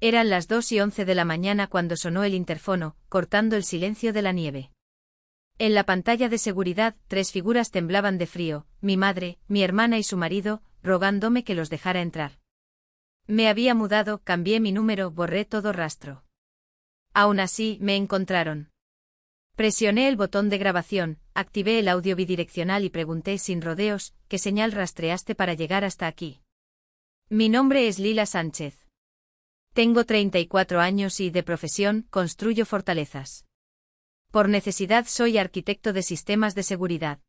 Eran las 2:11 de la mañana cuando sonó el interfono, cortando el silencio de la nieve. En la pantalla de seguridad, 3 figuras temblaban de frío, mi madre, mi hermana y su marido, rogándome que los dejara entrar. Me había mudado, cambié mi número, borré todo rastro. Aún así, me encontraron. Presioné el botón de grabación, activé el audio bidireccional y pregunté sin rodeos, ¿qué señal rastreaste para llegar hasta aquí? Mi nombre es Lila Sánchez. Tengo 34 años y, de profesión, construyo fortalezas. Por necesidad soy arquitecto de sistemas de seguridad.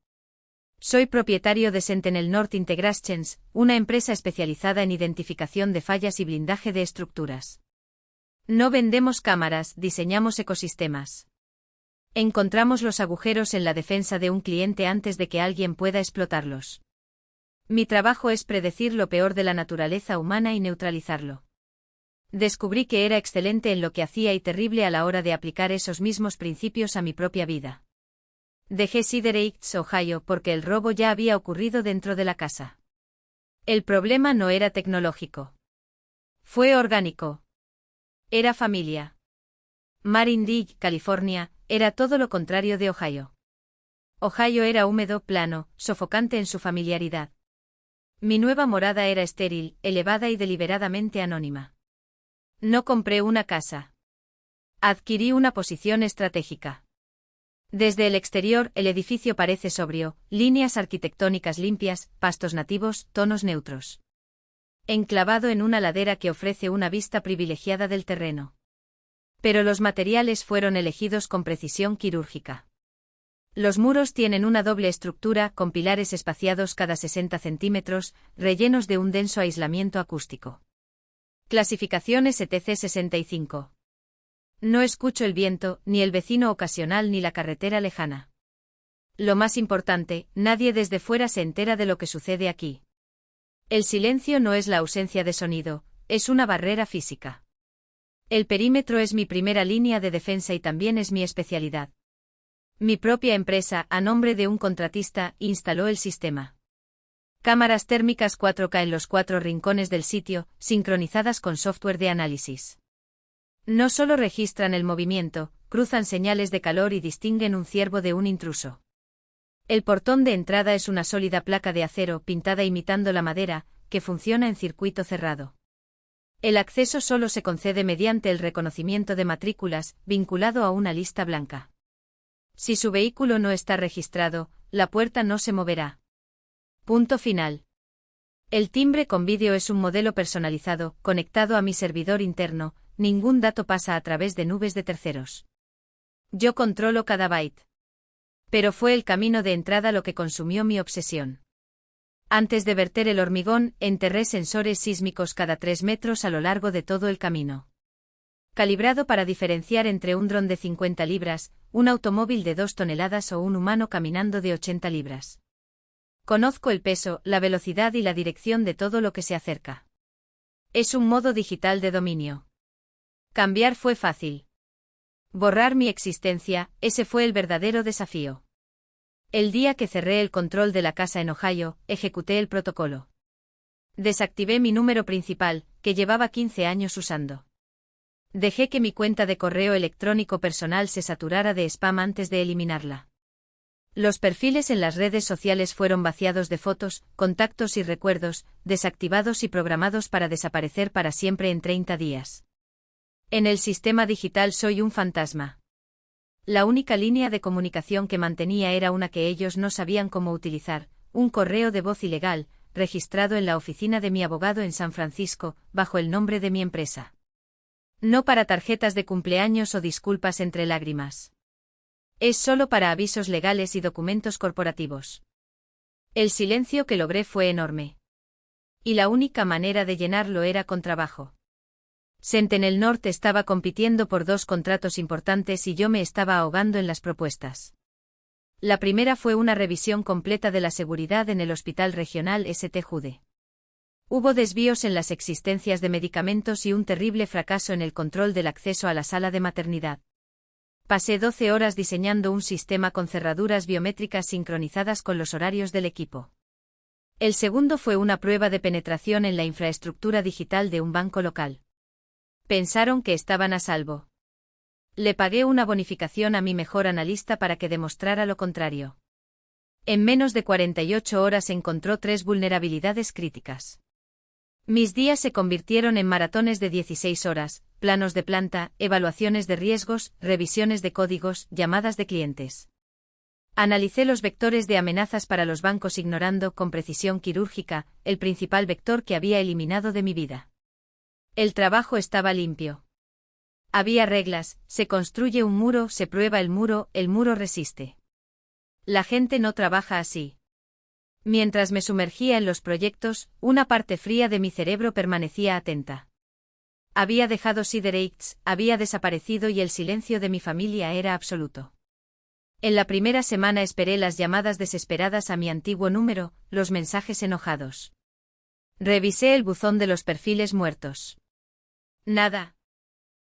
Soy propietario de Sentinel North Integrations, una empresa especializada en identificación de fallas y blindaje de estructuras. No vendemos cámaras, diseñamos ecosistemas. Encontramos los agujeros en la defensa de un cliente antes de que alguien pueda explotarlos. Mi trabajo es predecir lo peor de la naturaleza humana y neutralizarlo. Descubrí que era excelente en lo que hacía y terrible a la hora de aplicar esos mismos principios a mi propia vida. Dejé Cedar Heights, Ohio, porque el robo ya había ocurrido dentro de la casa. El problema no era tecnológico. Fue orgánico. Era familia. Marindale, California, era todo lo contrario de Ohio. Ohio era húmedo, plano, sofocante en su familiaridad. Mi nueva morada era estéril, elevada y deliberadamente anónima. No compré una casa. Adquirí una posición estratégica. Desde el exterior, el edificio parece sobrio, líneas arquitectónicas limpias, pastos nativos, tonos neutros. Enclavado en una ladera que ofrece una vista privilegiada del terreno. Pero los materiales fueron elegidos con precisión quirúrgica. Los muros tienen una doble estructura, con pilares espaciados cada 60 centímetros, rellenos de un denso aislamiento acústico. Clasificación STC-65. No escucho el viento, ni el vecino ocasional ni la carretera lejana. Lo más importante, nadie desde fuera se entera de lo que sucede aquí. El silencio no es la ausencia de sonido, es una barrera física. El perímetro es mi primera línea de defensa y también es mi especialidad. Mi propia empresa, a nombre de un contratista, instaló el sistema. Cámaras térmicas 4K en los 4 rincones del sitio, sincronizadas con software de análisis. No solo registran el movimiento, cruzan señales de calor y distinguen un ciervo de un intruso. El portón de entrada es una sólida placa de acero pintada imitando la madera, que funciona en circuito cerrado. El acceso solo se concede mediante el reconocimiento de matrículas, vinculado a una lista blanca. Si su vehículo no está registrado, la puerta no se moverá. Punto final. El timbre con vídeo es un modelo personalizado, conectado a mi servidor interno, ningún dato pasa a través de nubes de terceros. Yo controlo cada byte. Pero fue el camino de entrada lo que consumió mi obsesión. Antes de verter el hormigón, enterré sensores sísmicos cada 3 metros a lo largo de todo el camino. Calibrado para diferenciar entre un dron de 50 libras, un automóvil de 2 toneladas o un humano caminando de 80 libras. Conozco el peso, la velocidad y la dirección de todo lo que se acerca. Es un modo digital de dominio. Cambiar fue fácil. Borrar mi existencia, ese fue el verdadero desafío. El día que cerré el control de la casa en Ohio, ejecuté el protocolo. Desactivé mi número principal, que llevaba 15 años usando. Dejé que mi cuenta de correo electrónico personal se saturara de spam antes de eliminarla. Los perfiles en las redes sociales fueron vaciados de fotos, contactos y recuerdos, desactivados y programados para desaparecer para siempre en 30 días. En el sistema digital soy un fantasma. La única línea de comunicación que mantenía era una que ellos no sabían cómo utilizar, un correo de voz ilegal, registrado en la oficina de mi abogado en San Francisco, bajo el nombre de mi empresa. No para tarjetas de cumpleaños o disculpas entre lágrimas. Es solo para avisos legales y documentos corporativos. El silencio que logré fue enorme. Y la única manera de llenarlo era con trabajo. Sentinel North estaba compitiendo por 2 contratos importantes y yo me estaba ahogando en las propuestas. La primera fue una revisión completa de la seguridad en el Hospital Regional St. Jude. Hubo desvíos en las existencias de medicamentos y un terrible fracaso en el control del acceso a la sala de maternidad. Pasé 12 horas diseñando un sistema con cerraduras biométricas sincronizadas con los horarios del equipo. El segundo fue una prueba de penetración en la infraestructura digital de un banco local. Pensaron que estaban a salvo. Le pagué una bonificación a mi mejor analista para que demostrara lo contrario. En menos de 48 horas encontró 3 vulnerabilidades críticas. Mis días se convirtieron en maratones de 16 horas, planos de planta, evaluaciones de riesgos, revisiones de códigos, llamadas de clientes. Analicé los vectores de amenazas para los bancos ignorando con precisión quirúrgica el principal vector que había eliminado de mi vida. El trabajo estaba limpio. Había reglas, se construye un muro, se prueba el muro resiste. La gente no trabaja así. Mientras me sumergía en los proyectos, una parte fría de mi cerebro permanecía atenta. Había dejado Siderates, había desaparecido y el silencio de mi familia era absoluto. En la primera semana esperé las llamadas desesperadas a mi antiguo número, los mensajes enojados. Revisé el buzón de los perfiles muertos. Nada.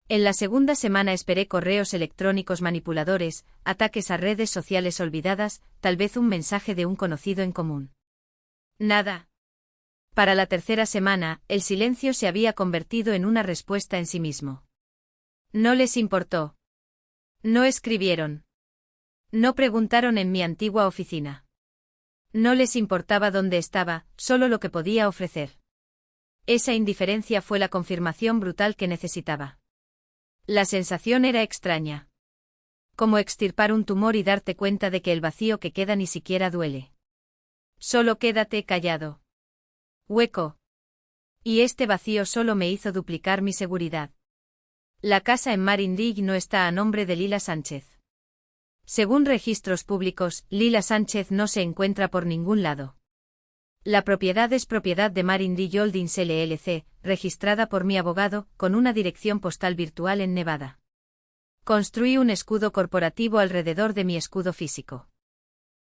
En la segunda semana esperé correos electrónicos manipuladores, ataques a redes sociales olvidadas, tal vez un mensaje de un conocido en común. Nada. Para la tercera semana, el silencio se había convertido en una respuesta en sí mismo. No les importó. No escribieron. No preguntaron en mi antigua oficina. No les importaba dónde estaba, solo lo que podía ofrecer. Esa indiferencia fue la confirmación brutal que necesitaba. La sensación era extraña. Como extirpar un tumor y darte cuenta de que el vacío que queda ni siquiera duele. Solo quédate callado. Hueco. Y este vacío solo me hizo duplicar mi seguridad. La casa en Marindig no está a nombre de Lila Sánchez. Según registros públicos, Lila Sánchez no se encuentra por ningún lado. La propiedad es propiedad de Marindig Holdings LLC, registrada por mi abogado, con una dirección postal virtual en Nevada. Construí un escudo corporativo alrededor de mi escudo físico.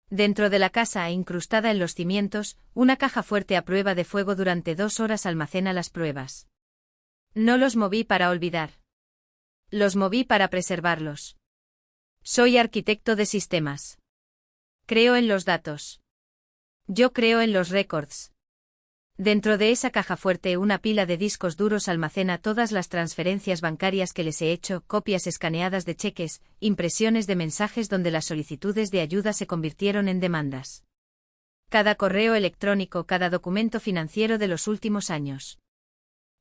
Dentro de la casa, incrustada en los cimientos, una caja fuerte a prueba de fuego durante 2 horas almacena las pruebas. No los moví para olvidar. Los moví para preservarlos. Soy arquitecto de sistemas. Creo en los datos. Yo creo en los récords. Dentro de esa caja fuerte una pila de discos duros almacena todas las transferencias bancarias que les he hecho, copias escaneadas de cheques, impresiones de mensajes donde las solicitudes de ayuda se convirtieron en demandas. Cada correo electrónico, cada documento financiero de los últimos años.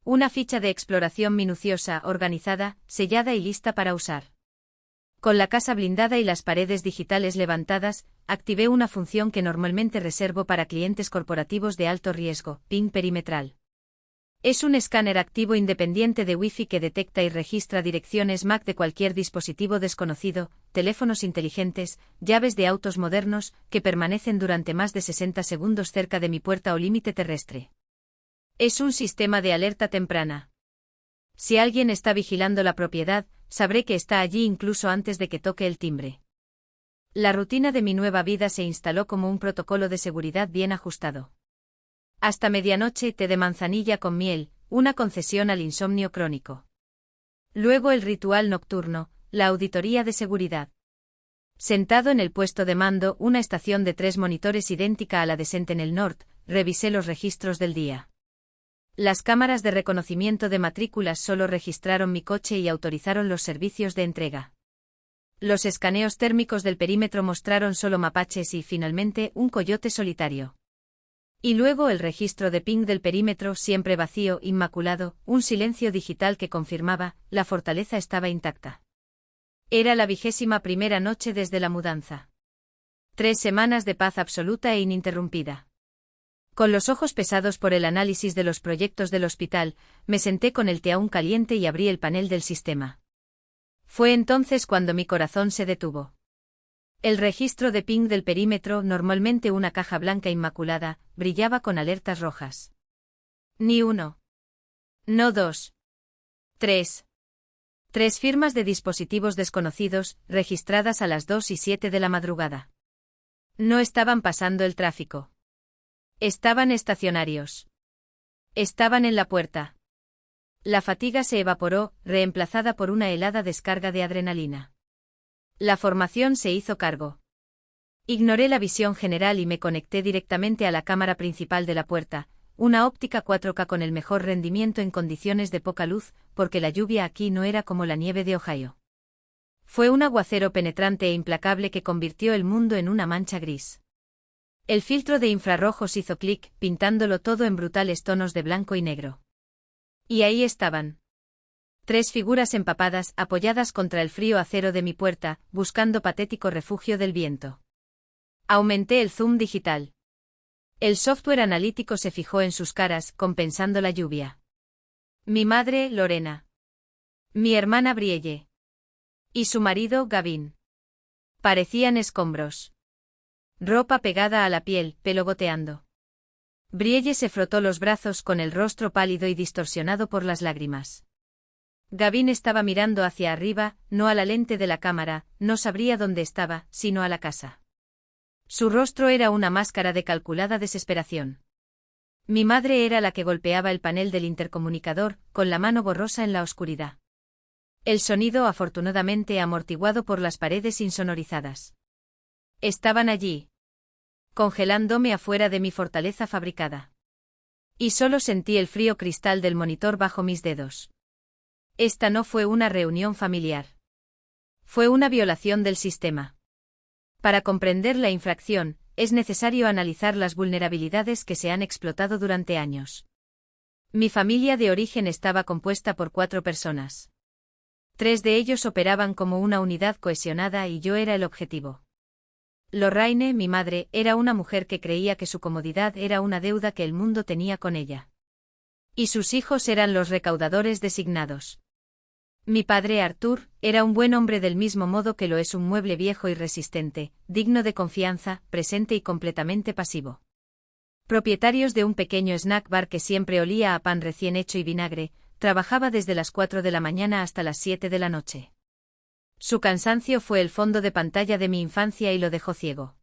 Una ficha de exploración minuciosa, organizada, sellada y lista para usar. Con la casa blindada y las paredes digitales levantadas, activé una función que normalmente reservo para clientes corporativos de alto riesgo, ping perimetral. Es un escáner activo independiente de Wi-Fi que detecta y registra direcciones MAC de cualquier dispositivo desconocido, teléfonos inteligentes, llaves de autos modernos, que permanecen durante más de 60 segundos cerca de mi puerta o límite terrestre. Es un sistema de alerta temprana. Si alguien está vigilando la propiedad, sabré que está allí incluso antes de que toque el timbre. La rutina de mi nueva vida se instaló como un protocolo de seguridad bien ajustado. Hasta medianoche té de manzanilla con miel, una concesión al insomnio crónico. Luego el ritual nocturno, la auditoría de seguridad. Sentado en el puesto de mando, una estación de 3 monitores idéntica a la de Sentinel North, revisé los registros del día. Las cámaras de reconocimiento de matrículas solo registraron mi coche y autorizaron los servicios de entrega. Los escaneos térmicos del perímetro mostraron solo mapaches y, finalmente, un coyote solitario. Y luego el registro de ping del perímetro, siempre vacío, inmaculado, un silencio digital que confirmaba, la fortaleza estaba intacta. Era la 21ª noche desde la mudanza. 3 semanas de paz absoluta e ininterrumpida. Con los ojos pesados por el análisis de los proyectos del hospital, me senté con el té aún caliente y abrí el panel del sistema. Fue entonces cuando mi corazón se detuvo. El registro de ping del perímetro, normalmente una caja blanca inmaculada, brillaba con alertas rojas. Ni uno. No 2. 3. 3 firmas de dispositivos desconocidos, registradas a las 2:07 de la madrugada. No estaban pasando el tráfico. Estaban estacionarios. Estaban en la puerta. La fatiga se evaporó, reemplazada por una helada descarga de adrenalina. La formación se hizo cargo. Ignoré la visión general y me conecté directamente a la cámara principal de la puerta, una óptica 4K con el mejor rendimiento en condiciones de poca luz, porque la lluvia aquí no era como la nieve de Ohio. Fue un aguacero penetrante e implacable que convirtió el mundo en una mancha gris. El filtro de infrarrojos hizo clic, pintándolo todo en brutales tonos de blanco y negro. Y ahí estaban. 3 figuras empapadas, apoyadas contra el frío acero de mi puerta, buscando patético refugio del viento. Aumenté el zoom digital. El software analítico se fijó en sus caras, compensando la lluvia. Mi madre, Lorena. Mi hermana Brielle. Y su marido, Gavin. Parecían escombros. Ropa pegada a la piel, pelo goteando. Brielle se frotó los brazos con el rostro pálido y distorsionado por las lágrimas. Gavin estaba mirando hacia arriba, no a la lente de la cámara, no sabría dónde estaba, sino a la casa. Su rostro era una máscara de calculada desesperación. Mi madre era la que golpeaba el panel del intercomunicador, con la mano borrosa en la oscuridad. El sonido afortunadamente amortiguado por las paredes insonorizadas. Estaban allí, congelándome afuera de mi fortaleza fabricada. Y solo sentí el frío cristal del monitor bajo mis dedos. Esta no fue una reunión familiar. Fue una violación del sistema. Para comprender la infracción, es necesario analizar las vulnerabilidades que se han explotado durante años. Mi familia de origen estaba compuesta por 4 personas. 3 de ellos operaban como una unidad cohesionada y yo era el objetivo. Lorraine, mi madre, era una mujer que creía que su comodidad era una deuda que el mundo tenía con ella. Y sus hijos eran los recaudadores designados. Mi padre Arthur era un buen hombre del mismo modo que lo es un mueble viejo y resistente, digno de confianza, presente y completamente pasivo. Propietarios de un pequeño snack bar que siempre olía a pan recién hecho y vinagre, trabajaba desde las 4 de la mañana hasta las 7 de la noche. Su cansancio fue el fondo de pantalla de mi infancia y lo dejó ciego.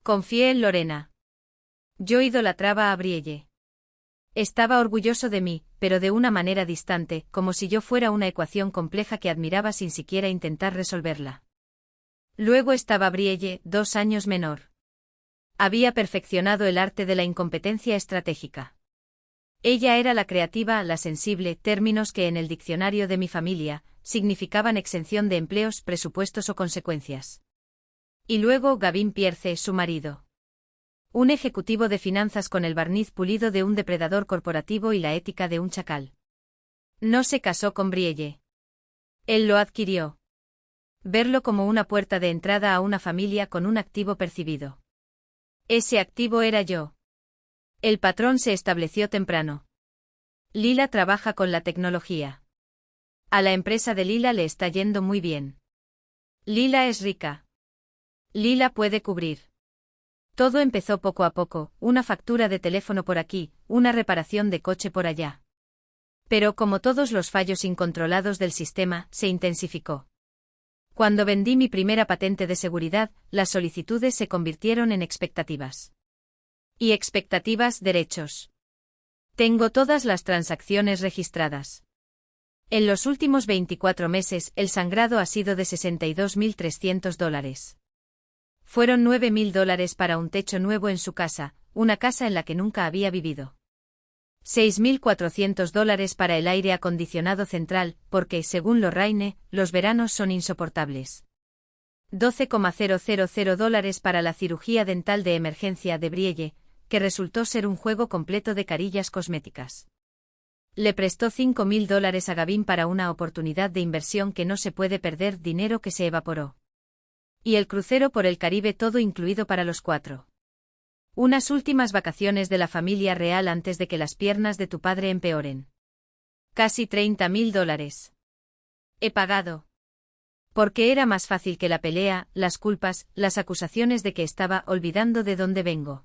Confié en Lorena. Yo idolatraba a Brielle. Estaba orgulloso de mí, pero de una manera distante, como si yo fuera una ecuación compleja que admiraba sin siquiera intentar resolverla. Luego estaba Brielle, 2 años menor. Había perfeccionado el arte de la incompetencia estratégica. Ella era la creativa, la sensible, términos que en el diccionario de mi familia significaban exención de empleos, presupuestos o consecuencias. Y luego Gavin Pierce, su marido. Un ejecutivo de finanzas con el barniz pulido de un depredador corporativo y la ética de un chacal. No se casó con Brielle. Él lo adquirió. Verlo como una puerta de entrada a una familia con un activo percibido. Ese activo era yo. El patrón se estableció temprano. Lila trabaja con la tecnología. A la empresa de Lila le está yendo muy bien. Lila es rica. Lila puede cubrir. Todo empezó poco a poco, una factura de teléfono por aquí, una reparación de coche por allá. Pero como todos los fallos incontrolados del sistema, se intensificó. Cuando vendí mi primera patente de seguridad, las solicitudes se convirtieron en expectativas. Y expectativas, derechos. Tengo todas las transacciones registradas. En los últimos 24 meses, el sangrado ha sido de $62.300. Fueron $9.000 para un techo nuevo en su casa, una casa en la que nunca había vivido. $6.400 para el aire acondicionado central, porque, según Lorraine, los veranos son insoportables. $12.000 para la cirugía dental de emergencia de Brielle, que resultó ser un juego completo de carillas cosméticas. Le prestó $5.000 a Gavin para una oportunidad de inversión que no se puede perder, dinero que se evaporó. Y el crucero por el Caribe todo incluido para los 4. Unas últimas vacaciones de la familia real antes de que las piernas de tu padre empeoren. Casi $30.000. He pagado. Porque era más fácil que la pelea, las culpas, las acusaciones de que estaba olvidando de dónde vengo.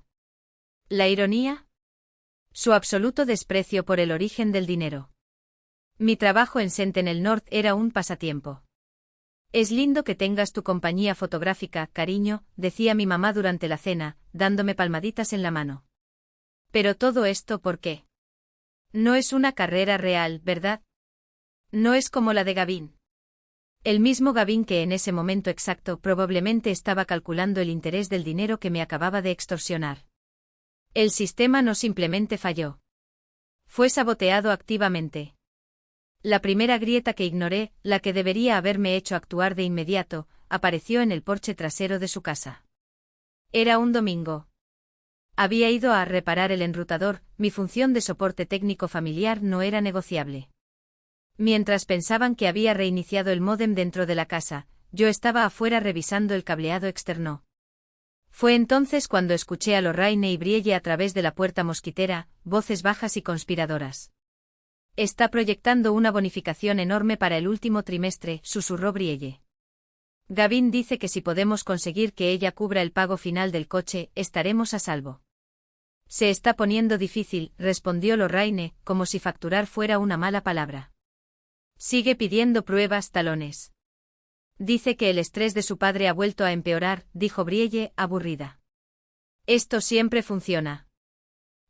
¿La ironía? Su absoluto desprecio por el origen del dinero. Mi trabajo en Sentinel North era un pasatiempo. Es lindo que tengas tu compañía fotográfica, cariño, decía mi mamá durante la cena, dándome palmaditas en la mano. Pero todo esto, ¿por qué? No es una carrera real, ¿verdad? No es como la de Gavin. El mismo Gavin que en ese momento exacto probablemente estaba calculando el interés del dinero que me acababa de extorsionar. El sistema no simplemente falló. Fue saboteado activamente. La primera grieta que ignoré, la que debería haberme hecho actuar de inmediato, apareció en el porche trasero de su casa. Era un domingo. Había ido a reparar el enrutador, mi función de soporte técnico familiar no era negociable. Mientras pensaban que había reiniciado el módem dentro de la casa, yo estaba afuera revisando el cableado externo. Fue entonces cuando escuché a Lorraine y Brielle a través de la puerta mosquitera, voces bajas y conspiradoras. Está proyectando una bonificación enorme para el último trimestre, susurró Brielle. Gavin dice que si podemos conseguir que ella cubra el pago final del coche, estaremos a salvo. Se está poniendo difícil, respondió Lorraine, como si facturar fuera una mala palabra. Sigue pidiendo pruebas, talones. Dice que el estrés de su padre ha vuelto a empeorar, dijo Brielle, aburrida. Esto siempre funciona.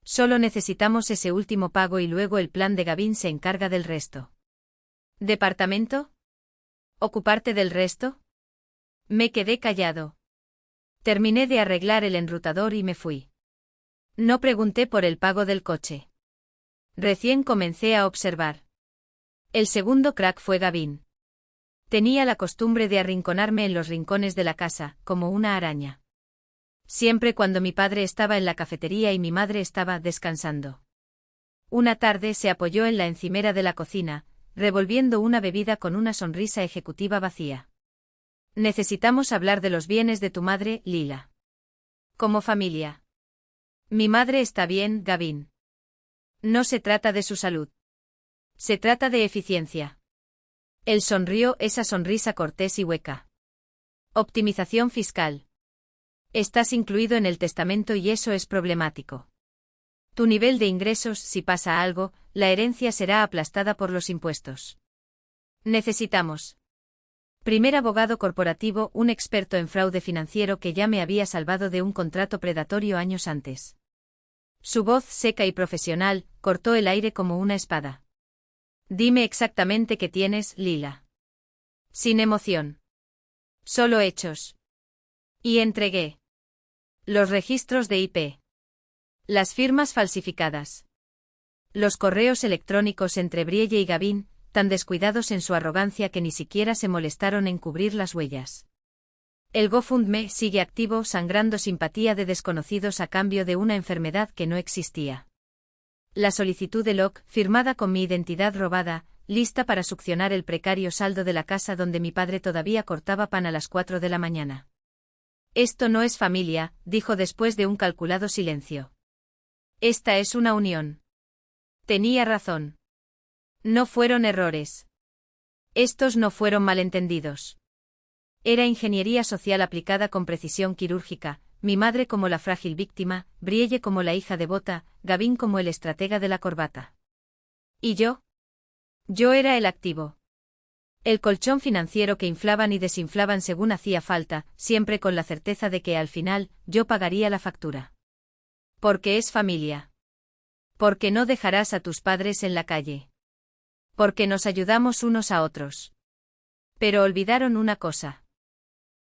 Solo necesitamos ese último pago y luego el plan de Gavin se encarga del resto. ¿Departamento? ¿Ocuparte del resto? Me quedé callado. Terminé de arreglar el enrutador y me fui. No pregunté por el pago del coche. Recién comencé a observar. El segundo crack fue Gavin. Tenía la costumbre de arrinconarme en los rincones de la casa, como una araña. Siempre cuando mi padre estaba en la cafetería y mi madre estaba descansando. Una tarde se apoyó en la encimera de la cocina, revolviendo una bebida con una sonrisa ejecutiva vacía. Necesitamos hablar de los bienes de tu madre, Lila. Como familia. Mi madre está bien, Gavin. No se trata de su salud. Se trata de eficiencia. Él sonrió, esa sonrisa cortés y hueca. Optimización fiscal. Estás incluido en el testamento y eso es problemático. Tu nivel de ingresos, si pasa algo, la herencia será aplastada por los impuestos. Necesitamos. Primer abogado corporativo, un experto en fraude financiero que ya me había salvado de un contrato predatorio años antes. Su voz seca y profesional, cortó el aire como una espada. Dime exactamente qué tienes, Lila. Sin emoción. Solo hechos. Y entregué. Los registros de IP. Las firmas falsificadas. Los correos electrónicos entre Brielle y Gavin, tan descuidados en su arrogancia que ni siquiera se molestaron en cubrir las huellas. El GoFundMe sigue activo, sangrando simpatía de desconocidos a cambio de una enfermedad que no existía. La solicitud de Locke, firmada con mi identidad robada, lista para succionar el precario saldo de la casa donde mi padre todavía cortaba pan a las 4 de la mañana. Esto no es familia, dijo después de un calculado silencio. Esta es una unión. Tenía razón. No fueron errores. Estos no fueron malentendidos. Era ingeniería social aplicada con precisión quirúrgica, mi madre como la frágil víctima, Brielle como la hija devota, Gavin como el estratega de la corbata. ¿Y yo? Yo era el activo. El colchón financiero que inflaban y desinflaban según hacía falta, siempre con la certeza de que al final, yo pagaría la factura. Porque es familia. Porque no dejarás a tus padres en la calle. Porque nos ayudamos unos a otros. Pero olvidaron una cosa.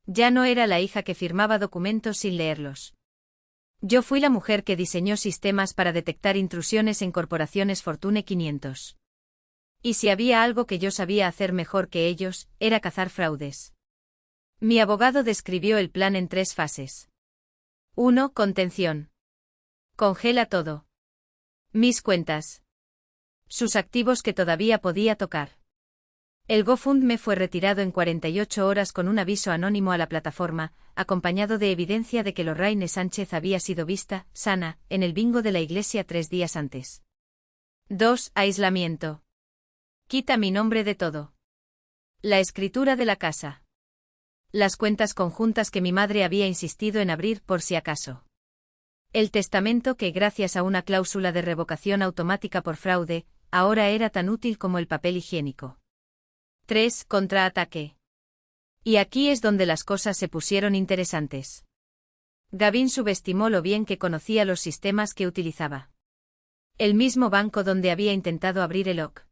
Ya no era la hija que firmaba documentos sin leerlos. Yo fui la mujer que diseñó sistemas para detectar intrusiones en corporaciones Fortune 500. Y si había algo que yo sabía hacer mejor que ellos, era cazar fraudes. Mi abogado describió el plan en 3 fases. 1. Contención. Congela todo. Mis cuentas. Sus activos que todavía podía tocar. El GoFundMe fue retirado en 48 horas con un aviso anónimo a la plataforma, acompañado de evidencia de que Lorraine Sánchez había sido vista, sana, en el bingo de la iglesia 3 días antes. 2. Aislamiento. Quita mi nombre de todo. La escritura de la casa. Las cuentas conjuntas que mi madre había insistido en abrir por si acaso. El testamento que, gracias a una cláusula de revocación automática por fraude, ahora era tan útil como el papel higiénico. 3. Contraataque. Y aquí es donde las cosas se pusieron interesantes. Gavin subestimó lo bien que conocía los sistemas que utilizaba. El mismo banco donde había intentado abrir el OC.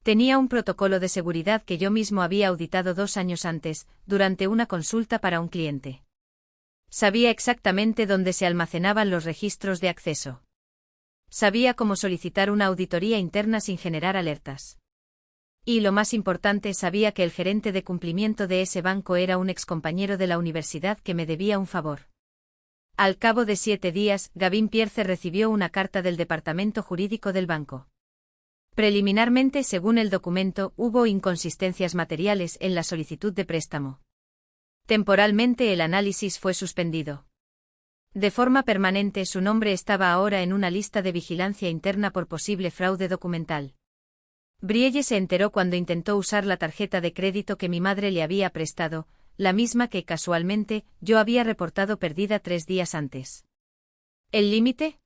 Tenía un protocolo de seguridad que yo mismo había auditado 2 años antes, durante una consulta para un cliente. Sabía exactamente dónde se almacenaban los registros de acceso. Sabía cómo solicitar una auditoría interna sin generar alertas. Y lo más importante, sabía que el gerente de cumplimiento de ese banco era un excompañero de la universidad que me debía un favor. Al cabo de 7 días, Gavin Pierce recibió una carta del departamento jurídico del banco. Preliminarmente, según el documento, hubo inconsistencias materiales en la solicitud de préstamo. Temporalmente el análisis fue suspendido. De forma permanente su nombre estaba ahora en una lista de vigilancia interna por posible fraude documental. Brielle se enteró cuando intentó usar la tarjeta de crédito que mi madre le había prestado, la misma que, casualmente, yo había reportado perdida 3 días antes. ¿El límite?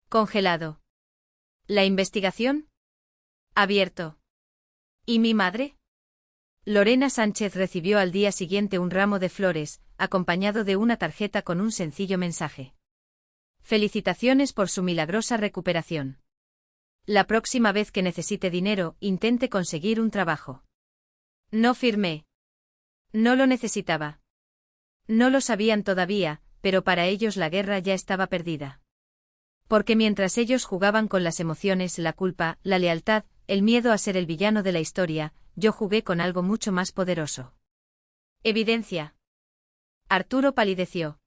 Congelado. ¿La investigación? Abierto. ¿Y mi madre? Lorena Sánchez recibió al día siguiente un ramo de flores, acompañado de una tarjeta con un sencillo mensaje. Felicitaciones por su milagrosa recuperación. La próxima vez que necesite dinero, intente conseguir un trabajo. No firmé. No lo necesitaba. No lo sabían todavía, pero para ellos la guerra ya estaba perdida. Porque mientras ellos jugaban con las emociones, la culpa, la lealtad, el miedo a ser el villano de la historia, yo jugué con algo mucho más poderoso. Evidencia. Arturo palideció.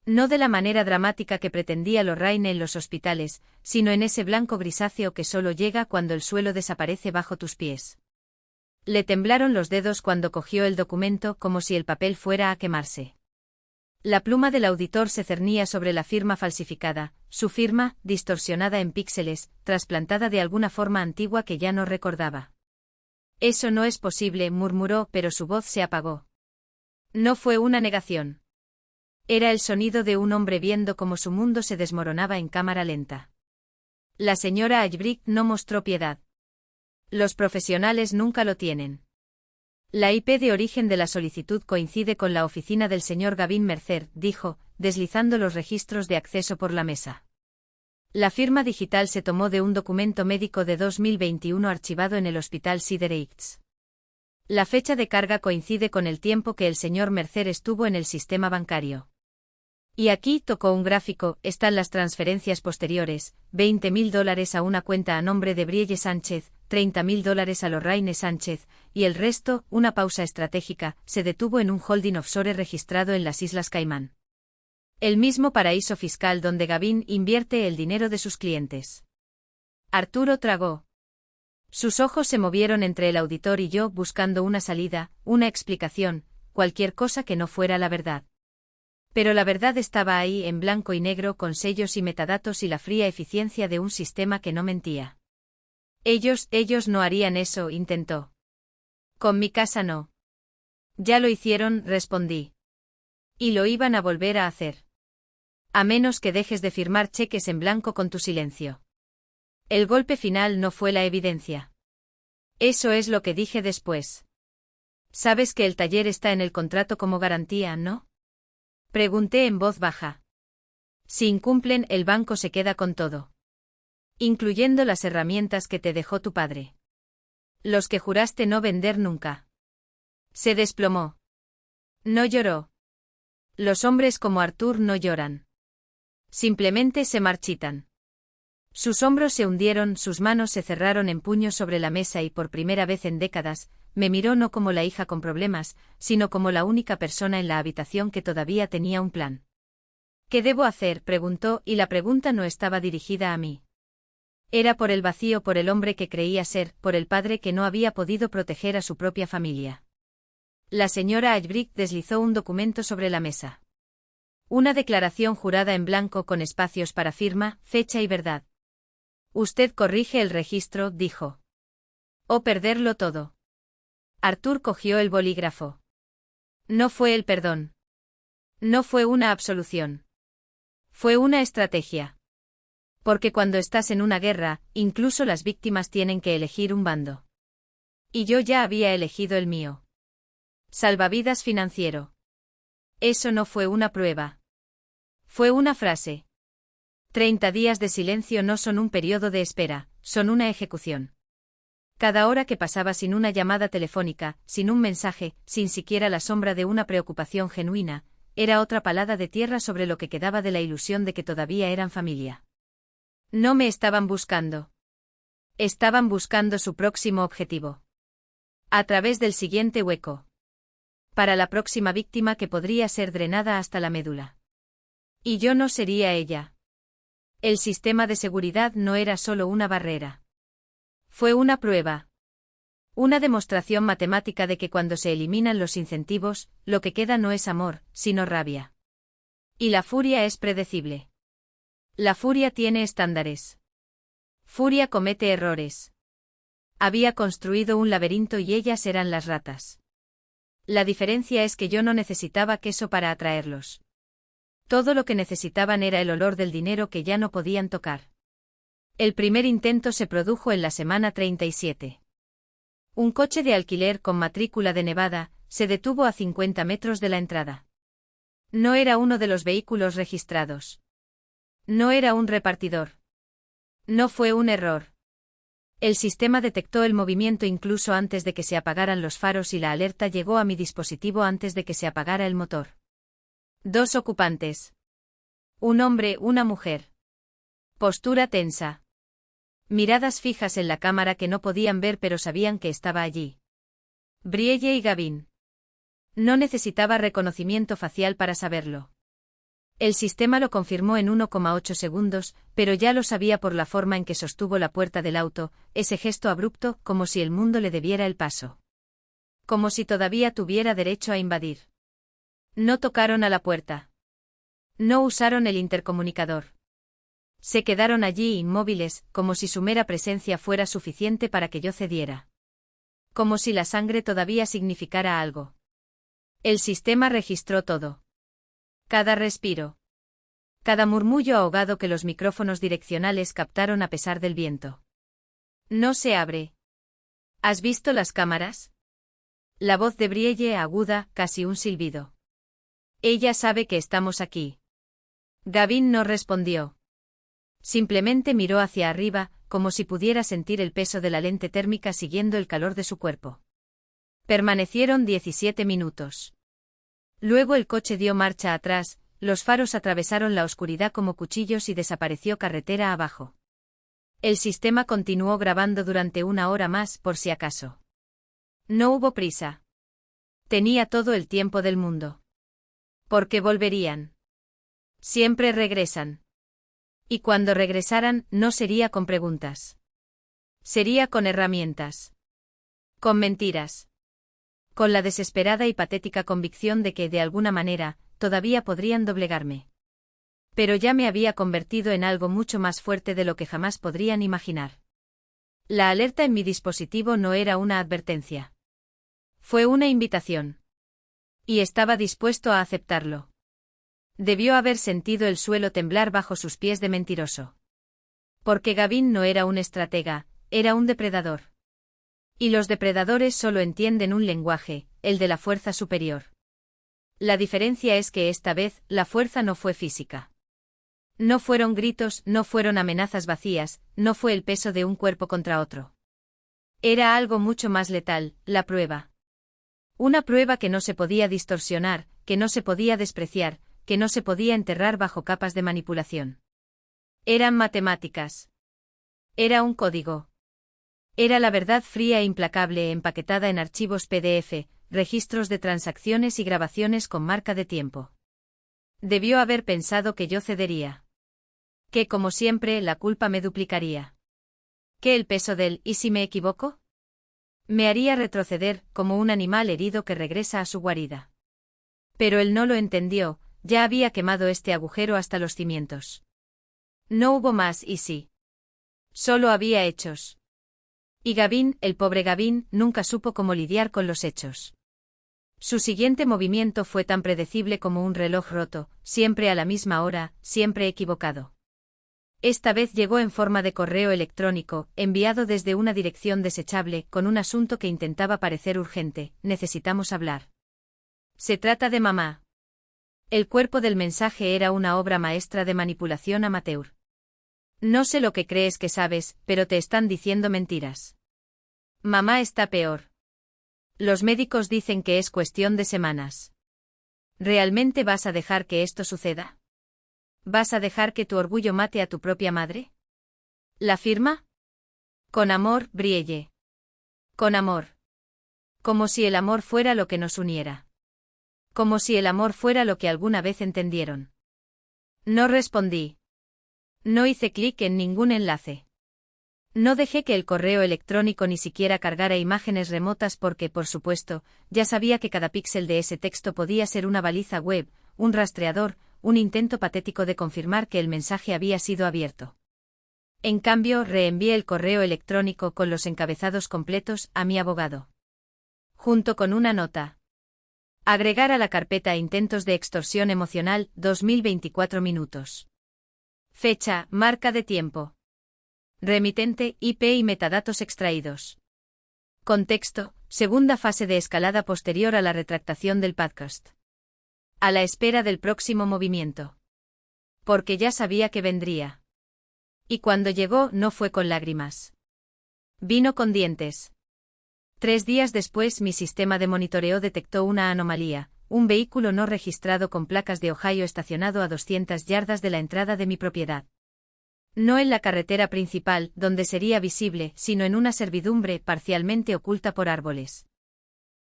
No de la manera dramática que pretendía Lorraine en los hospitales, sino en ese blanco grisáceo que solo llega cuando el suelo desaparece bajo tus pies. Le temblaron los dedos cuando cogió el documento como si el papel fuera a quemarse. La pluma del auditor se cernía sobre la firma falsificada, su firma, distorsionada en píxeles, trasplantada de alguna forma antigua que ya no recordaba. Eso no es posible, murmuró, pero su voz se apagó. No fue una negación. Era el sonido de un hombre viendo cómo su mundo se desmoronaba en cámara lenta. La señora Ashbridge no mostró piedad. Los profesionales nunca lo tienen. La IP de origen de la solicitud coincide con la oficina del señor Gavin Mercer, dijo, deslizando los registros de acceso por la mesa. La firma digital se tomó de un documento médico de 2021 archivado en el Hospital Cedar Heights. La fecha de carga coincide con el tiempo que el señor Mercer estuvo en el sistema bancario. Y aquí, tocó un gráfico, están las transferencias posteriores, $20.000 a una cuenta a nombre de Brielle Sánchez, $30.000 a Lorraine Sánchez, y el resto, una pausa estratégica, se detuvo en un holding offshore registrado en las Islas Caimán. El mismo paraíso fiscal donde Gavin invierte el dinero de sus clientes. Arturo tragó. Sus ojos se movieron entre el auditor y yo buscando una salida, una explicación, cualquier cosa que no fuera la verdad. Pero la verdad estaba ahí en blanco y negro con sellos y metadatos y la fría eficiencia de un sistema que no mentía. Ellos no harían eso, intentó. Con mi casa no. Ya lo hicieron, respondí. Y lo iban a volver a hacer. A menos que dejes de firmar cheques en blanco con tu silencio. El golpe final no fue la evidencia. Eso es lo que dije después. Sabes que el taller está en el contrato como garantía, ¿no? Pregunté en voz baja. Si incumplen, el banco se queda con todo. Incluyendo las herramientas que te dejó tu padre. Los que juraste no vender nunca. Se desplomó. No lloró. Los hombres como Artur no lloran. Simplemente se marchitan. Sus hombros se hundieron, sus manos se cerraron en puños sobre la mesa y por primera vez en décadas, me miró no como la hija con problemas, sino como la única persona en la habitación que todavía tenía un plan. ¿Qué debo hacer?, preguntó, y la pregunta no estaba dirigida a mí. Era por el vacío, por el hombre que creía ser, por el padre que no había podido proteger a su propia familia. La señora Ashbridge deslizó un documento sobre la mesa. Una declaración jurada en blanco con espacios para firma, fecha y verdad. Usted corrige el registro, dijo. O perderlo todo. Artur cogió el bolígrafo. No fue el perdón. No fue una absolución. Fue una estrategia. Porque cuando estás en una guerra, incluso las víctimas tienen que elegir un bando. Y yo ya había elegido el mío. Salvavidas financiero. Eso no fue una prueba. Fue una frase. 30 días de silencio no son un periodo de espera, son una ejecución. Cada hora que pasaba sin una llamada telefónica, sin un mensaje, sin siquiera la sombra de una preocupación genuina, era otra palada de tierra sobre lo que quedaba de la ilusión de que todavía eran familia. No me estaban buscando. Estaban buscando su próximo objetivo. A través del siguiente hueco. Para la próxima víctima que podría ser drenada hasta la médula. Y yo no sería ella. El sistema de seguridad no era solo una barrera. Fue una prueba. Una demostración matemática de que cuando se eliminan los incentivos, lo que queda no es amor, sino rabia. Y la furia es predecible. La furia tiene estándares. Furia comete errores. Había construido un laberinto y ellas eran las ratas. La diferencia es que yo no necesitaba queso para atraerlos. Todo lo que necesitaban era el olor del dinero que ya no podían tocar. El primer intento se produjo en la semana 37. Un coche de alquiler con matrícula de Nevada se detuvo a 50 metros de la entrada. No era uno de los vehículos registrados. No era un repartidor. No fue un error. El sistema detectó el movimiento incluso antes de que se apagaran los faros y la alerta llegó a mi dispositivo antes de que se apagara el motor. 2 ocupantes. Un hombre, una mujer. Postura tensa. Miradas fijas en la cámara que no podían ver pero sabían que estaba allí. Brielle y Gavin. No necesitaba reconocimiento facial para saberlo. El sistema lo confirmó en 1,8 segundos, pero ya lo sabía por la forma en que sostuvo la puerta del auto, ese gesto abrupto, como si el mundo le debiera el paso. Como si todavía tuviera derecho a invadir. No tocaron a la puerta. No usaron el intercomunicador. Se quedaron allí inmóviles, como si su mera presencia fuera suficiente para que yo cediera. Como si la sangre todavía significara algo. El sistema registró todo. Cada respiro. Cada murmullo ahogado que los micrófonos direccionales captaron a pesar del viento. No se abre. ¿Has visto las cámaras? La voz de Brielle aguda, casi un silbido. Ella sabe que estamos aquí. Gavin no respondió. Simplemente miró hacia arriba, como si pudiera sentir el peso de la lente térmica siguiendo el calor de su cuerpo. Permanecieron 17 minutos. Luego el coche dio marcha atrás, los faros atravesaron la oscuridad como cuchillos y desapareció carretera abajo. El sistema continuó grabando durante 1 hora más por si acaso. No hubo prisa. Tenía todo el tiempo del mundo. Porque volverían. Siempre regresan. Y cuando regresaran, no sería con preguntas. Sería con herramientas. Con mentiras. Con la desesperada y patética convicción de que, de alguna manera, todavía podrían doblegarme. Pero ya me había convertido en algo mucho más fuerte de lo que jamás podrían imaginar. La alerta en mi dispositivo no era una advertencia. Fue una invitación. Y estaba dispuesto a aceptarlo. Debió haber sentido el suelo temblar bajo sus pies de mentiroso. Porque Gavin no era un estratega, era un depredador. Y los depredadores solo entienden un lenguaje, el de la fuerza superior. La diferencia es que esta vez, la fuerza no fue física. No fueron gritos, no fueron amenazas vacías, no fue el peso de un cuerpo contra otro. Era algo mucho más letal, la prueba. Una prueba que no se podía distorsionar, que no se podía despreciar, que no se podía enterrar bajo capas de manipulación. Eran matemáticas. Era un código. Era la verdad fría e implacable empaquetada en archivos PDF, registros de transacciones y grabaciones con marca de tiempo. Debió haber pensado que yo cedería. Que, como siempre, la culpa me duplicaría. Que el peso del «¿y si me equivoco?» me haría retroceder, como un animal herido que regresa a su guarida. Pero él no lo entendió, ya había quemado este agujero hasta los cimientos. No hubo más «y sí». Solo había hechos. Y Gavin, el pobre Gavin, nunca supo cómo lidiar con los hechos. Su siguiente movimiento fue tan predecible como un reloj roto, siempre a la misma hora, siempre equivocado. Esta vez llegó en forma de correo electrónico, enviado desde una dirección desechable, con un asunto que intentaba parecer urgente: necesitamos hablar. Se trata de mamá. El cuerpo del mensaje era una obra maestra de manipulación amateur. No sé lo que crees que sabes, pero te están diciendo mentiras. Mamá está peor. Los médicos dicen que es cuestión de semanas. ¿Realmente vas a dejar que esto suceda? ¿Vas a dejar que tu orgullo mate a tu propia madre? ¿La firma? Con amor, Brielle. Con amor. Como si el amor fuera lo que nos uniera. Como si el amor fuera lo que alguna vez entendieron. No respondí. No hice clic en ningún enlace. No dejé que el correo electrónico ni siquiera cargara imágenes remotas porque, por supuesto, ya sabía que cada píxel de ese texto podía ser una baliza web, un rastreador, un intento patético de confirmar que el mensaje había sido abierto. En cambio, reenvié el correo electrónico con los encabezados completos a mi abogado. Junto con una nota. Agregar a la carpeta intentos de extorsión emocional, 2024 minutos. Fecha, marca de tiempo. Remitente, IP y metadatos extraídos. Contexto, segunda fase de escalada posterior a la retractación del podcast. A la espera del próximo movimiento. Porque ya sabía que vendría. Y cuando llegó no fue con lágrimas. Vino con dientes. 3 días después mi sistema de monitoreo detectó una anomalía, un vehículo no registrado con placas de Ohio estacionado a 200 yardas de la entrada de mi propiedad. No en la carretera principal, donde sería visible, sino en una servidumbre parcialmente oculta por árboles.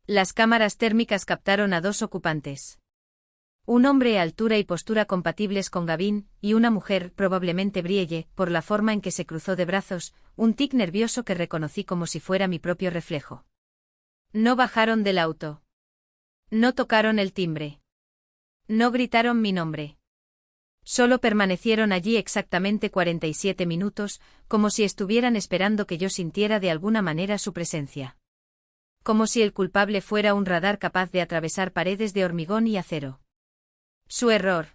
Las cámaras térmicas captaron a 2 ocupantes. Un hombre a altura y postura compatibles con Gavin, y una mujer, probablemente Brielle, por la forma en que se cruzó de brazos, un tic nervioso que reconocí como si fuera mi propio reflejo. No bajaron del auto. No tocaron el timbre. No gritaron mi nombre. Solo permanecieron allí exactamente 47 minutos, como si estuvieran esperando que yo sintiera de alguna manera su presencia. Como si el culpable fuera un radar capaz de atravesar paredes de hormigón y acero. Su error.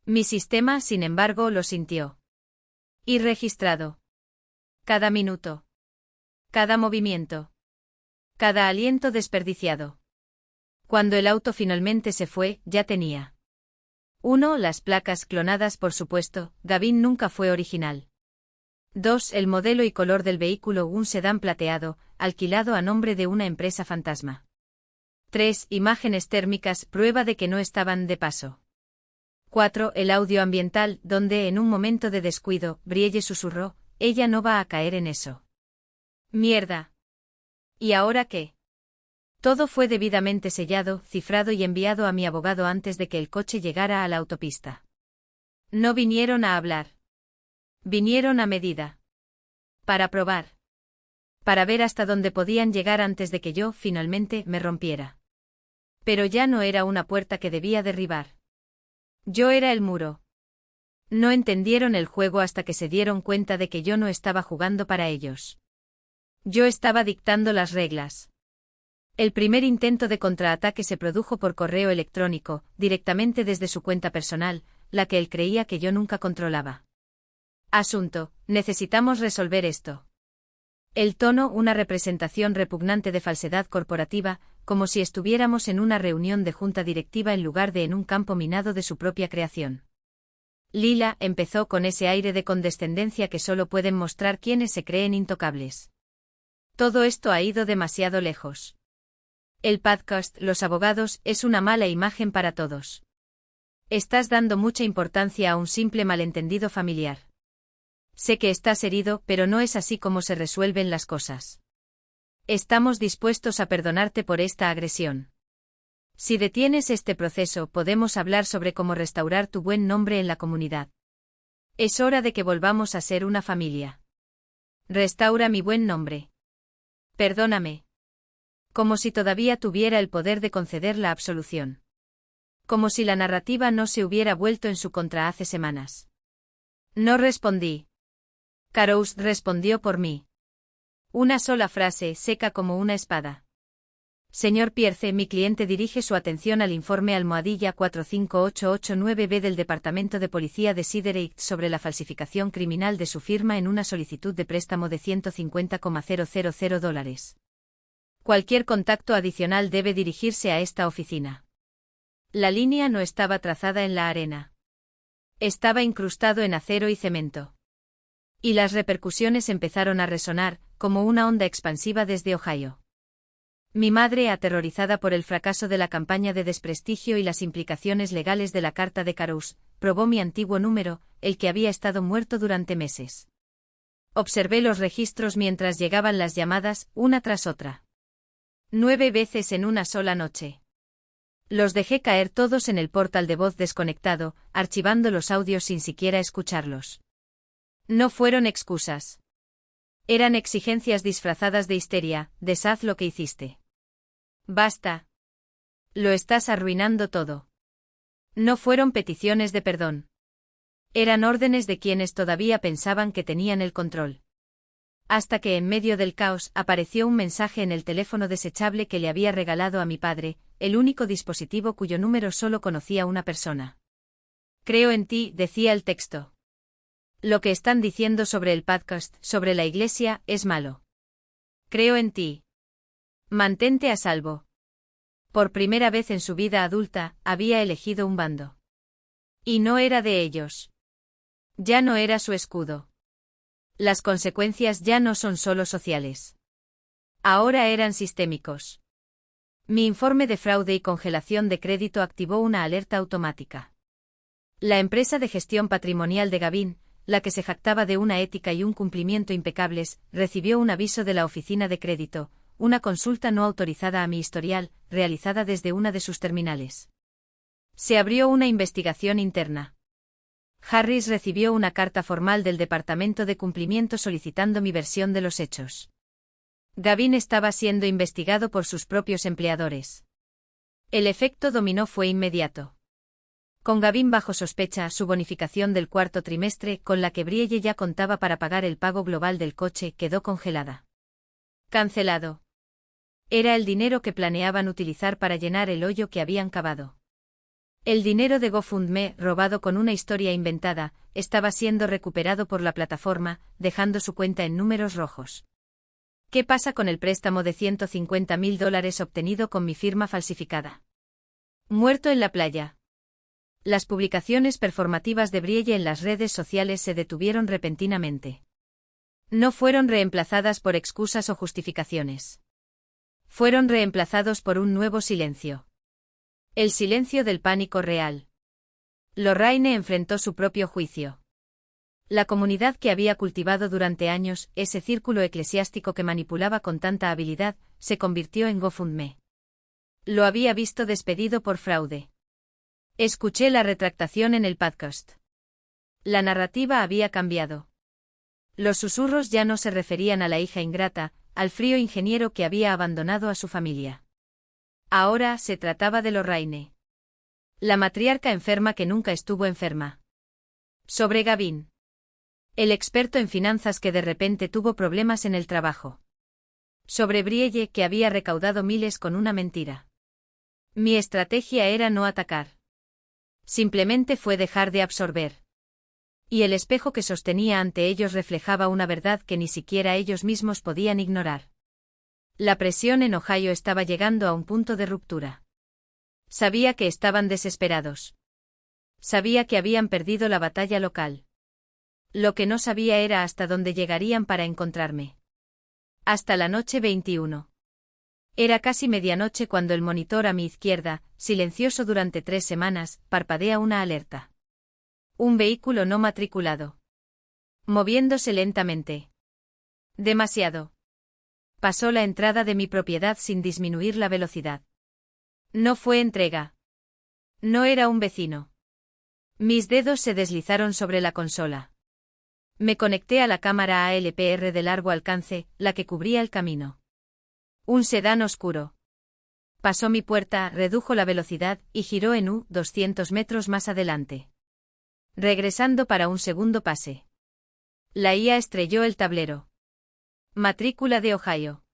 Mi sistema, sin embargo, lo sintió. Y registrado. Cada minuto. Cada movimiento. Cada aliento desperdiciado. Cuando el auto finalmente se fue, ya tenía. 1. Las placas clonadas, por supuesto, Gavin nunca fue original. 2. El modelo y color del vehículo, un sedán plateado, alquilado a nombre de una empresa fantasma. 3. Imágenes térmicas, prueba de que no estaban de paso. 4. El audio ambiental, donde en un momento de descuido, Brielle susurró, ella no va a caer en eso. Mierda. ¿Y ahora qué? Todo fue debidamente sellado, cifrado y enviado a mi abogado antes de que el coche llegara a la autopista. No vinieron a hablar. Vinieron a medida. Para probar. Para ver hasta dónde podían llegar antes de que yo, finalmente, me rompiera. Pero ya no era una puerta que debía derribar. Yo era el muro. No entendieron el juego hasta que se dieron cuenta de que yo no estaba jugando para ellos. Yo estaba dictando las reglas. El primer intento de contraataque se produjo por correo electrónico, directamente desde su cuenta personal, la que él creía que yo nunca controlaba. Asunto, necesitamos resolver esto. El tono, una representación repugnante de falsedad corporativa, como si estuviéramos en una reunión de junta directiva en lugar de en un campo minado de su propia creación. Lila empezó con ese aire de condescendencia que solo pueden mostrar quienes se creen intocables. Todo esto ha ido demasiado lejos. El podcast, los abogados, es una mala imagen para todos. Estás dando mucha importancia a un simple malentendido familiar. Sé que estás herido, pero no es así como se resuelven las cosas. Estamos dispuestos a perdonarte por esta agresión. Si detienes este proceso, podemos hablar sobre cómo restaurar tu buen nombre en la comunidad. Es hora de que volvamos a ser una familia. Restaura mi buen nombre. Perdóname. Como si todavía tuviera el poder de conceder la absolución. Como si la narrativa no se hubiera vuelto en su contra hace semanas. No respondí. Carous respondió por mí. Una sola frase, seca como una espada. Señor Pierce, mi cliente dirige su atención al informe almohadilla 45889B del Departamento de Policía de Sidereit sobre la falsificación criminal de su firma en una solicitud de préstamo de $150,000. Cualquier contacto adicional debe dirigirse a esta oficina. La línea no estaba trazada en la arena. Estaba incrustado en acero y cemento. Y las repercusiones empezaron a resonar, como una onda expansiva desde Ohio. Mi madre, aterrorizada por el fracaso de la campaña de desprestigio y las implicaciones legales de la carta de Carus, probó mi antiguo número, el que había estado muerto durante meses. Observé los registros mientras llegaban las llamadas, una tras otra. 9 veces en una sola noche. Los dejé caer todos en el portal de voz desconectado, archivando los audios sin siquiera escucharlos. No fueron excusas. Eran exigencias disfrazadas de histeria: deshaz lo que hiciste. Basta. Lo estás arruinando todo. No fueron peticiones de perdón. Eran órdenes de quienes todavía pensaban que tenían el control. Hasta que en medio del caos apareció un mensaje en el teléfono desechable que le había regalado a mi padre, el único dispositivo cuyo número solo conocía una persona. Creo en ti, decía el texto. Lo que están diciendo sobre el podcast, sobre la iglesia, es malo. Creo en ti. Mantente a salvo. Por primera vez en su vida adulta, había elegido un bando. Y no era de ellos. Ya no era su escudo. Las consecuencias ya no son solo sociales. Ahora eran sistémicos. Mi informe de fraude y congelación de crédito activó una alerta automática. La empresa de gestión patrimonial de Gavin, la que se jactaba de una ética y un cumplimiento impecables, recibió un aviso de la oficina de crédito, una consulta no autorizada a mi historial, realizada desde una de sus terminales. Se abrió una investigación interna. Harris recibió una carta formal del Departamento de Cumplimiento solicitando mi versión de los hechos. Gavin estaba siendo investigado por sus propios empleadores. El efecto dominó fue inmediato. Con Gavin bajo sospecha, su bonificación del cuarto trimestre, con la que Brielle ya contaba para pagar el pago global del coche, quedó congelada. Cancelado. Era el dinero que planeaban utilizar para llenar el hoyo que habían cavado. El dinero de GoFundMe, robado con una historia inventada, estaba siendo recuperado por la plataforma, dejando su cuenta en números rojos. ¿Qué pasa con el préstamo de $150.000 obtenido con mi firma falsificada? Muerto en la playa. Las publicaciones performativas de Brielle en las redes sociales se detuvieron repentinamente. No fueron reemplazadas por excusas o justificaciones. Fueron reemplazados por un nuevo silencio. El silencio del pánico real. Lorraine enfrentó su propio juicio. La comunidad que había cultivado durante años, ese círculo eclesiástico que manipulaba con tanta habilidad, se convirtió en GoFundMe. Lo había visto despedido por fraude. Escuché la retractación en el podcast. La narrativa había cambiado. Los susurros ya no se referían a la hija ingrata, al frío ingeniero que había abandonado a su familia. Ahora se trataba de Lorraine. La matriarca enferma que nunca estuvo enferma. Sobre Gavin. El experto en finanzas que de repente tuvo problemas en el trabajo. Sobre Brielle, que había recaudado miles con una mentira. Mi estrategia era no atacar. Simplemente fue dejar de absorber. Y el espejo que sostenía ante ellos reflejaba una verdad que ni siquiera ellos mismos podían ignorar. La presión en Ohio estaba llegando a un punto de ruptura. Sabía que estaban desesperados. Sabía que habían perdido la batalla local. Lo que no sabía era hasta dónde llegarían para encontrarme. Hasta la noche 21. Era casi medianoche cuando el monitor a mi izquierda, silencioso durante 3 semanas, parpadea una alerta. Un vehículo no matriculado. Moviéndose lentamente. Demasiado. Pasó la entrada de mi propiedad sin disminuir la velocidad. No fue entrega. No era un vecino. Mis dedos se deslizaron sobre la consola. Me conecté a la cámara ALPR de largo alcance, la que cubría el camino. Un sedán oscuro. Pasó mi puerta, redujo la velocidad y giró en 200 metros más adelante. Regresando para un segundo pase. La IA estrelló el tablero. Matrícula de Ohio.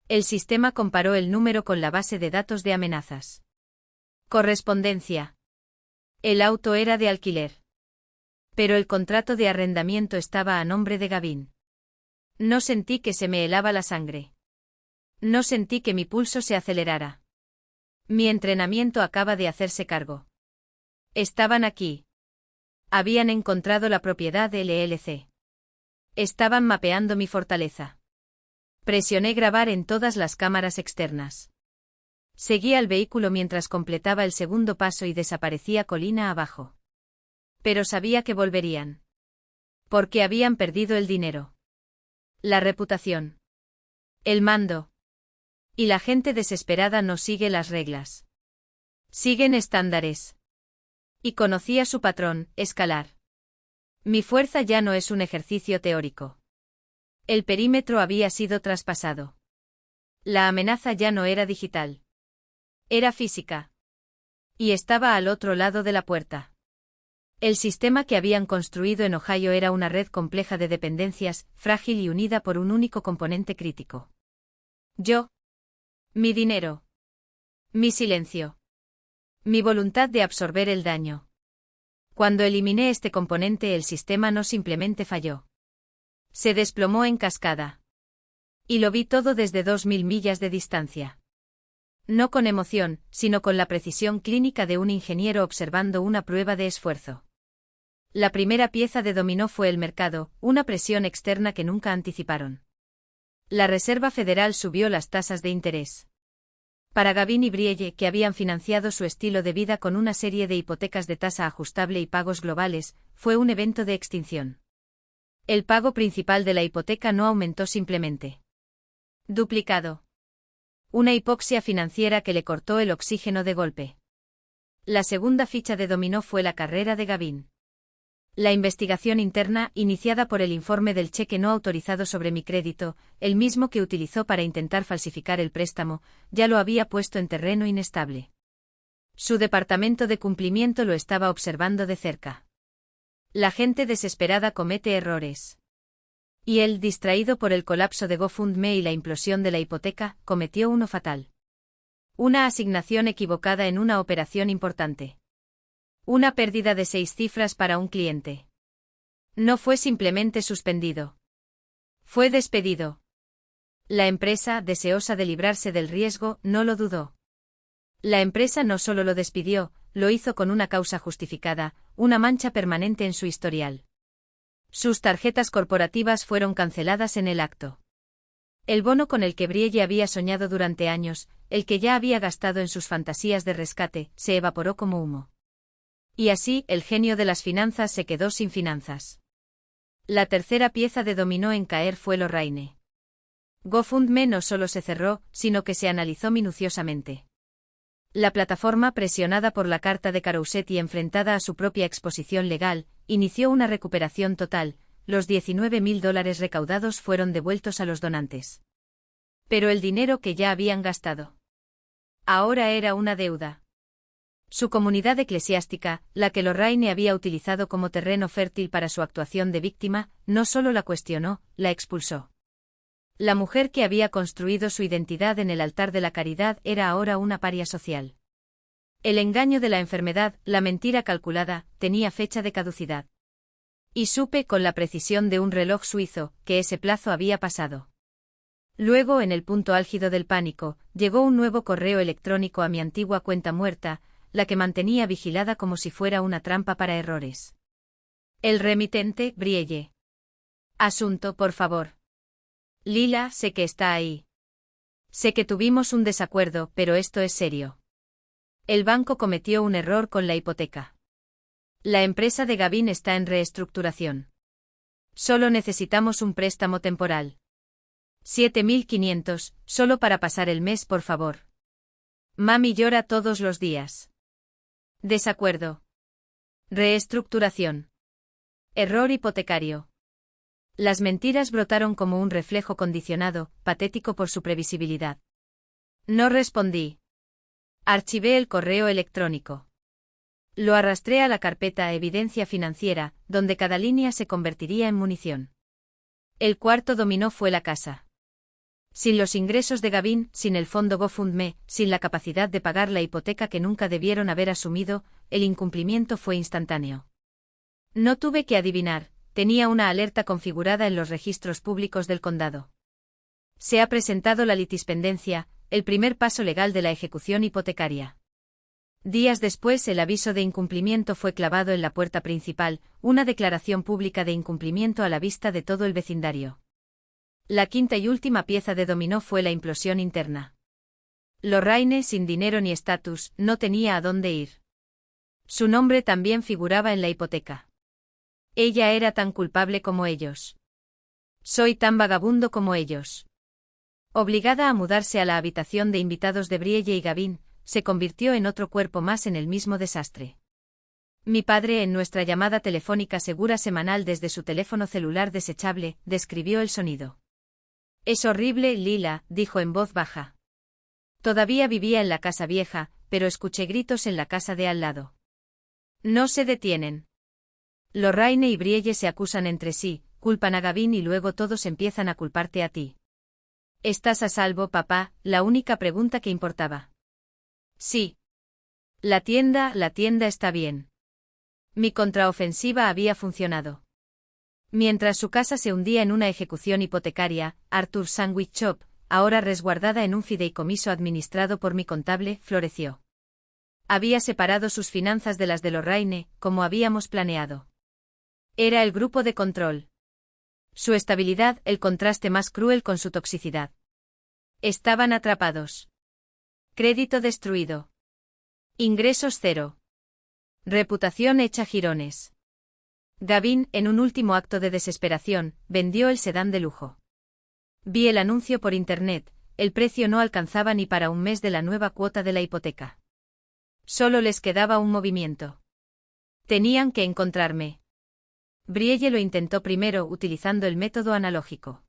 El sistema comparó el número con la base de datos de amenazas. Correspondencia. El auto era de alquiler. Pero el contrato de arrendamiento estaba a nombre de Gavin. No sentí que se me helaba la sangre. No sentí que mi pulso se acelerara. Mi entrenamiento acaba de hacerse cargo. Estaban aquí. Habían encontrado la propiedad LLC. Estaban mapeando mi fortaleza. Presioné grabar en todas las cámaras externas. Seguí al vehículo mientras completaba el segundo paso y desaparecía colina abajo. Pero sabía que volverían. Porque habían perdido el dinero. La reputación. El mando. Y la gente desesperada no sigue las reglas. Siguen estándares. Y conocía su patrón, escalar. Mi fuerza ya no es un ejercicio teórico. El perímetro había sido traspasado. La amenaza ya no era digital. Era física. Y estaba al otro lado de la puerta. El sistema que habían construido en Ohio era una red compleja de dependencias, frágil y unida por un único componente crítico. Yo. Mi dinero. Mi silencio. Mi voluntad de absorber el daño. Cuando eliminé este componente, el sistema no simplemente falló. Se desplomó en cascada. Y lo vi todo desde 2000 millas de distancia. No con emoción, sino con la precisión clínica de un ingeniero observando una prueba de esfuerzo. La primera pieza de dominó fue el mercado, una presión externa que nunca anticiparon. La Reserva Federal subió las tasas de interés. Para Gavin y Brielle, que habían financiado su estilo de vida con una serie de hipotecas de tasa ajustable y pagos globales, fue un evento de extinción. El pago principal de la hipoteca no aumentó simplemente. Duplicado. Una hipoxia financiera que le cortó el oxígeno de golpe. La segunda ficha de dominó fue la carrera de Gavin. La investigación interna, iniciada por el informe del cheque no autorizado sobre mi crédito, el mismo que utilizó para intentar falsificar el préstamo, ya lo había puesto en terreno inestable. Su departamento de cumplimiento lo estaba observando de cerca. La gente desesperada comete errores. Y él, distraído por el colapso de GoFundMe y la implosión de la hipoteca, cometió uno fatal. Una asignación equivocada en una operación importante. Una pérdida de 6 cifras para un cliente. No fue simplemente suspendido. Fue despedido. La empresa, deseosa de librarse del riesgo, no lo dudó. La empresa no solo lo despidió, lo hizo con una causa justificada, una mancha permanente en su historial. Sus tarjetas corporativas fueron canceladas en el acto. El bono con el que Brielle había soñado durante años, el que ya había gastado en sus fantasías de rescate, se evaporó como humo. Y así, el genio de las finanzas se quedó sin finanzas. La tercera pieza de dominó en caer fue Lorraine. GoFundMe no solo se cerró, sino que se analizó minuciosamente. La plataforma, presionada por la carta de Carouset y enfrentada a su propia exposición legal, inició una recuperación total. Los $19.000 recaudados fueron devueltos a los donantes. Pero el dinero que ya habían gastado. Ahora era una deuda. Su comunidad eclesiástica, la que Lorraine había utilizado como terreno fértil para su actuación de víctima, no solo la cuestionó, la expulsó. La mujer que había construido su identidad en el altar de la caridad era ahora una paria social. El engaño de la enfermedad, la mentira calculada, tenía fecha de caducidad. Y supe con la precisión de un reloj suizo que ese plazo había pasado. Luego, en el punto álgido del pánico, llegó un nuevo correo electrónico a mi antigua cuenta muerta, la que mantenía vigilada como si fuera una trampa para errores. El remitente, Brielle. Asunto, por favor. Lila, sé que está ahí. Sé que tuvimos un desacuerdo, pero esto es serio. El banco cometió un error con la hipoteca. La empresa de Gavin está en reestructuración. Solo necesitamos un préstamo temporal. 7.500, solo para pasar el mes, por favor. Mami llora todos los días. Desacuerdo. Reestructuración. Error hipotecario. Las mentiras brotaron como un reflejo condicionado, patético por su previsibilidad. No respondí. Archivé el correo electrónico. Lo arrastré a la carpeta Evidencia Financiera, donde cada línea se convertiría en munición. El cuarto dominó fue la casa. Sin los ingresos de Gavin, sin el fondo GoFundMe, sin la capacidad de pagar la hipoteca que nunca debieron haber asumido, el incumplimiento fue instantáneo. No tuve que adivinar, tenía una alerta configurada en los registros públicos del condado. Se ha presentado la litispendencia, el primer paso legal de la ejecución hipotecaria. Días después el aviso de incumplimiento fue clavado en la puerta principal, una declaración pública de incumplimiento a la vista de todo el vecindario. La quinta y última pieza de dominó fue la implosión interna. Lorraine, sin dinero ni estatus, no tenía a dónde ir. Su nombre también figuraba en la hipoteca. Ella era tan culpable como ellos. Soy tan vagabundo como ellos. Obligada a mudarse a la habitación de invitados de Brielle y Gavin, se convirtió en otro cuerpo más en el mismo desastre. Mi padre, en nuestra llamada telefónica segura semanal desde su teléfono celular desechable, describió el sonido. Es horrible, Lila, dijo en voz baja. Todavía vivía en la casa vieja, pero escuché gritos en la casa de al lado. No se detienen. Lorraine y Brielle se acusan entre sí, culpan a Gavin y luego todos empiezan a culparte a ti. ¿Estás a salvo, papá? La única pregunta que importaba. Sí. La tienda está bien. Mi contraofensiva había funcionado. Mientras su casa se hundía en una ejecución hipotecaria, Arthur Sandwich Shop, ahora resguardada en un fideicomiso administrado por mi contable, floreció. Había separado sus finanzas de las de Lorraine, como habíamos planeado. Era el grupo de control. Su estabilidad, el contraste más cruel con su toxicidad. Estaban atrapados. Crédito destruido. Ingresos cero. Reputación hecha jirones. Gavin, en un último acto de desesperación, vendió el sedán de lujo. Vi el anuncio por internet, el precio no alcanzaba ni para un mes de la nueva cuota de la hipoteca. Solo les quedaba un movimiento. Tenían que encontrarme. Brielle lo intentó primero utilizando el método analógico.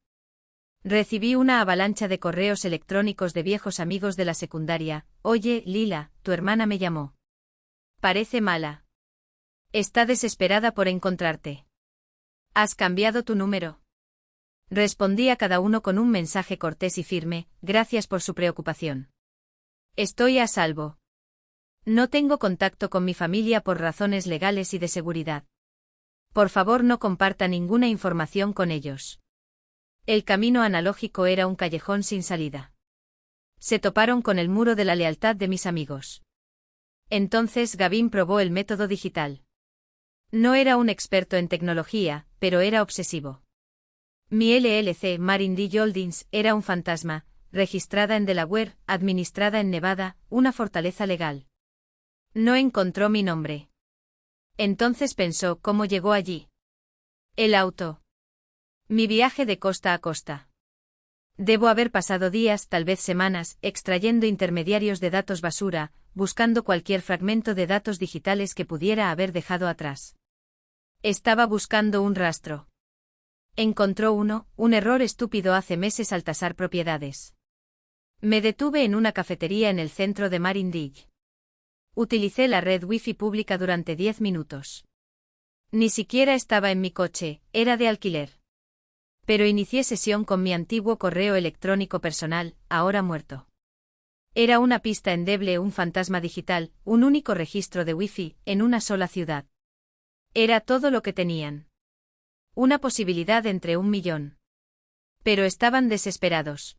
Recibí una avalancha de correos electrónicos de viejos amigos de la secundaria. Oye, Lila, tu hermana me llamó. Parece mala. Está desesperada por encontrarte. ¿Has cambiado tu número? Respondí a cada uno con un mensaje cortés y firme, gracias por su preocupación. Estoy a salvo. No tengo contacto con mi familia por razones legales y de seguridad. Por favor, no comparta ninguna información con ellos. El camino analógico era un callejón sin salida. Se toparon con el muro de la lealtad de mis amigos. Entonces Gavin probó el método digital. No era un experto en tecnología, pero era obsesivo. Mi LLC, Marine D. Holdings, era un fantasma, registrada en Delaware, administrada en Nevada, una fortaleza legal. No encontró mi nombre. Entonces pensó cómo llegó allí. El auto. Mi viaje de costa a costa. Debo haber pasado días, tal vez semanas, extrayendo intermediarios de datos basura, buscando cualquier fragmento de datos digitales que pudiera haber dejado atrás. Estaba buscando un rastro. Encontró uno, un error estúpido hace meses al tasar propiedades. Me detuve en una cafetería en el centro de Marindille. Utilicé la red Wi-Fi pública durante 10 minutos. Ni siquiera estaba en mi coche, era de alquiler. Pero inicié sesión con mi antiguo correo electrónico personal, ahora muerto. Era una pista endeble, un fantasma digital, un único registro de Wi-Fi, en una sola ciudad. Era todo lo que tenían. Una posibilidad entre 1.000.000. Pero estaban desesperados.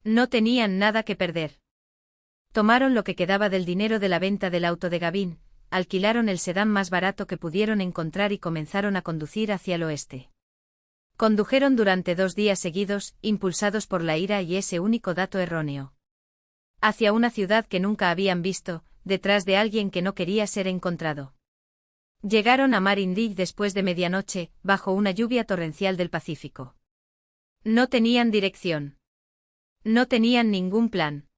No tenían nada que perder. Tomaron lo que quedaba del dinero de la venta del auto de Gavin, alquilaron el sedán más barato que pudieron encontrar y comenzaron a conducir hacia el oeste. Condujeron durante 2 días seguidos, impulsados por la ira y ese único dato erróneo. Hacia una ciudad que nunca habían visto, detrás de alguien que no quería ser encontrado. Llegaron a Marindille después de medianoche, bajo una lluvia torrencial del Pacífico. No tenían dirección. No tenían ningún plan.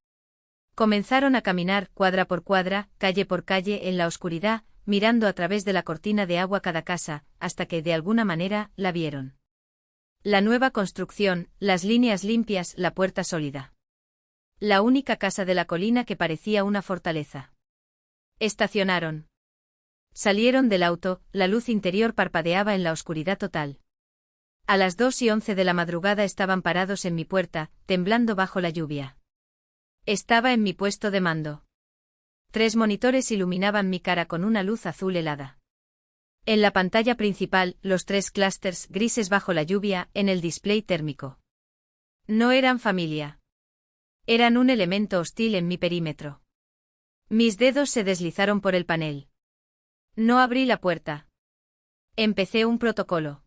Comenzaron a caminar, cuadra por cuadra, calle por calle, en la oscuridad, mirando a través de la cortina de agua cada casa, hasta que de alguna manera la vieron. La nueva construcción, las líneas limpias, la puerta sólida. La única casa de la colina que parecía una fortaleza. Estacionaron. Salieron del auto, la luz interior parpadeaba en la oscuridad total. A las 2:11 de la madrugada estaban parados en mi puerta, temblando bajo la lluvia. Estaba en mi puesto de mando. 3 monitores iluminaban mi cara con una luz azul helada. En la pantalla principal, los 3 clústeres grises bajo la lluvia, en el display térmico. No eran familia. Eran un elemento hostil en mi perímetro. Mis dedos se deslizaron por el panel. No abrí la puerta. Empecé un protocolo.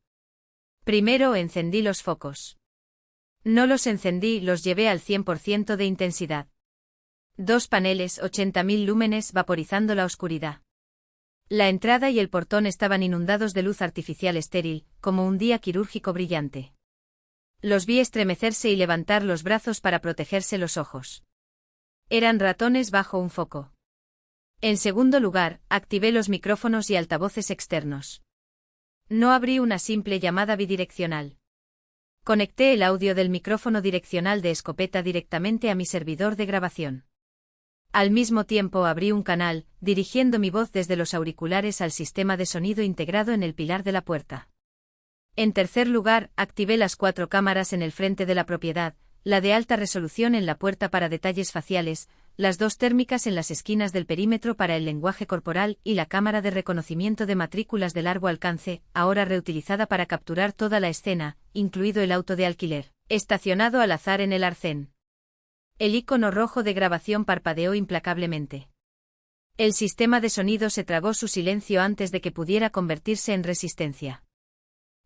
Primero encendí los focos. No los encendí, los llevé al 100% de intensidad. 2 paneles, 80.000 lúmenes vaporizando la oscuridad. La entrada y el portón estaban inundados de luz artificial estéril, como un día quirúrgico brillante. Los vi estremecerse y levantar los brazos para protegerse los ojos. Eran ratones bajo un foco. En segundo lugar, activé los micrófonos y altavoces externos. No abrí una simple llamada bidireccional. Conecté el audio del micrófono direccional de escopeta directamente a mi servidor de grabación. Al mismo tiempo abrí un canal, dirigiendo mi voz desde los auriculares al sistema de sonido integrado en el pilar de la puerta. En tercer lugar, activé las 4 cámaras en el frente de la propiedad, la de alta resolución en la puerta para detalles faciales, las 2 térmicas en las esquinas del perímetro para el lenguaje corporal y la cámara de reconocimiento de matrículas de largo alcance, ahora reutilizada para capturar toda la escena, incluido el auto de alquiler, estacionado al azar en el arcén. El icono rojo de grabación parpadeó implacablemente. El sistema de sonido se tragó su silencio antes de que pudiera convertirse en resistencia.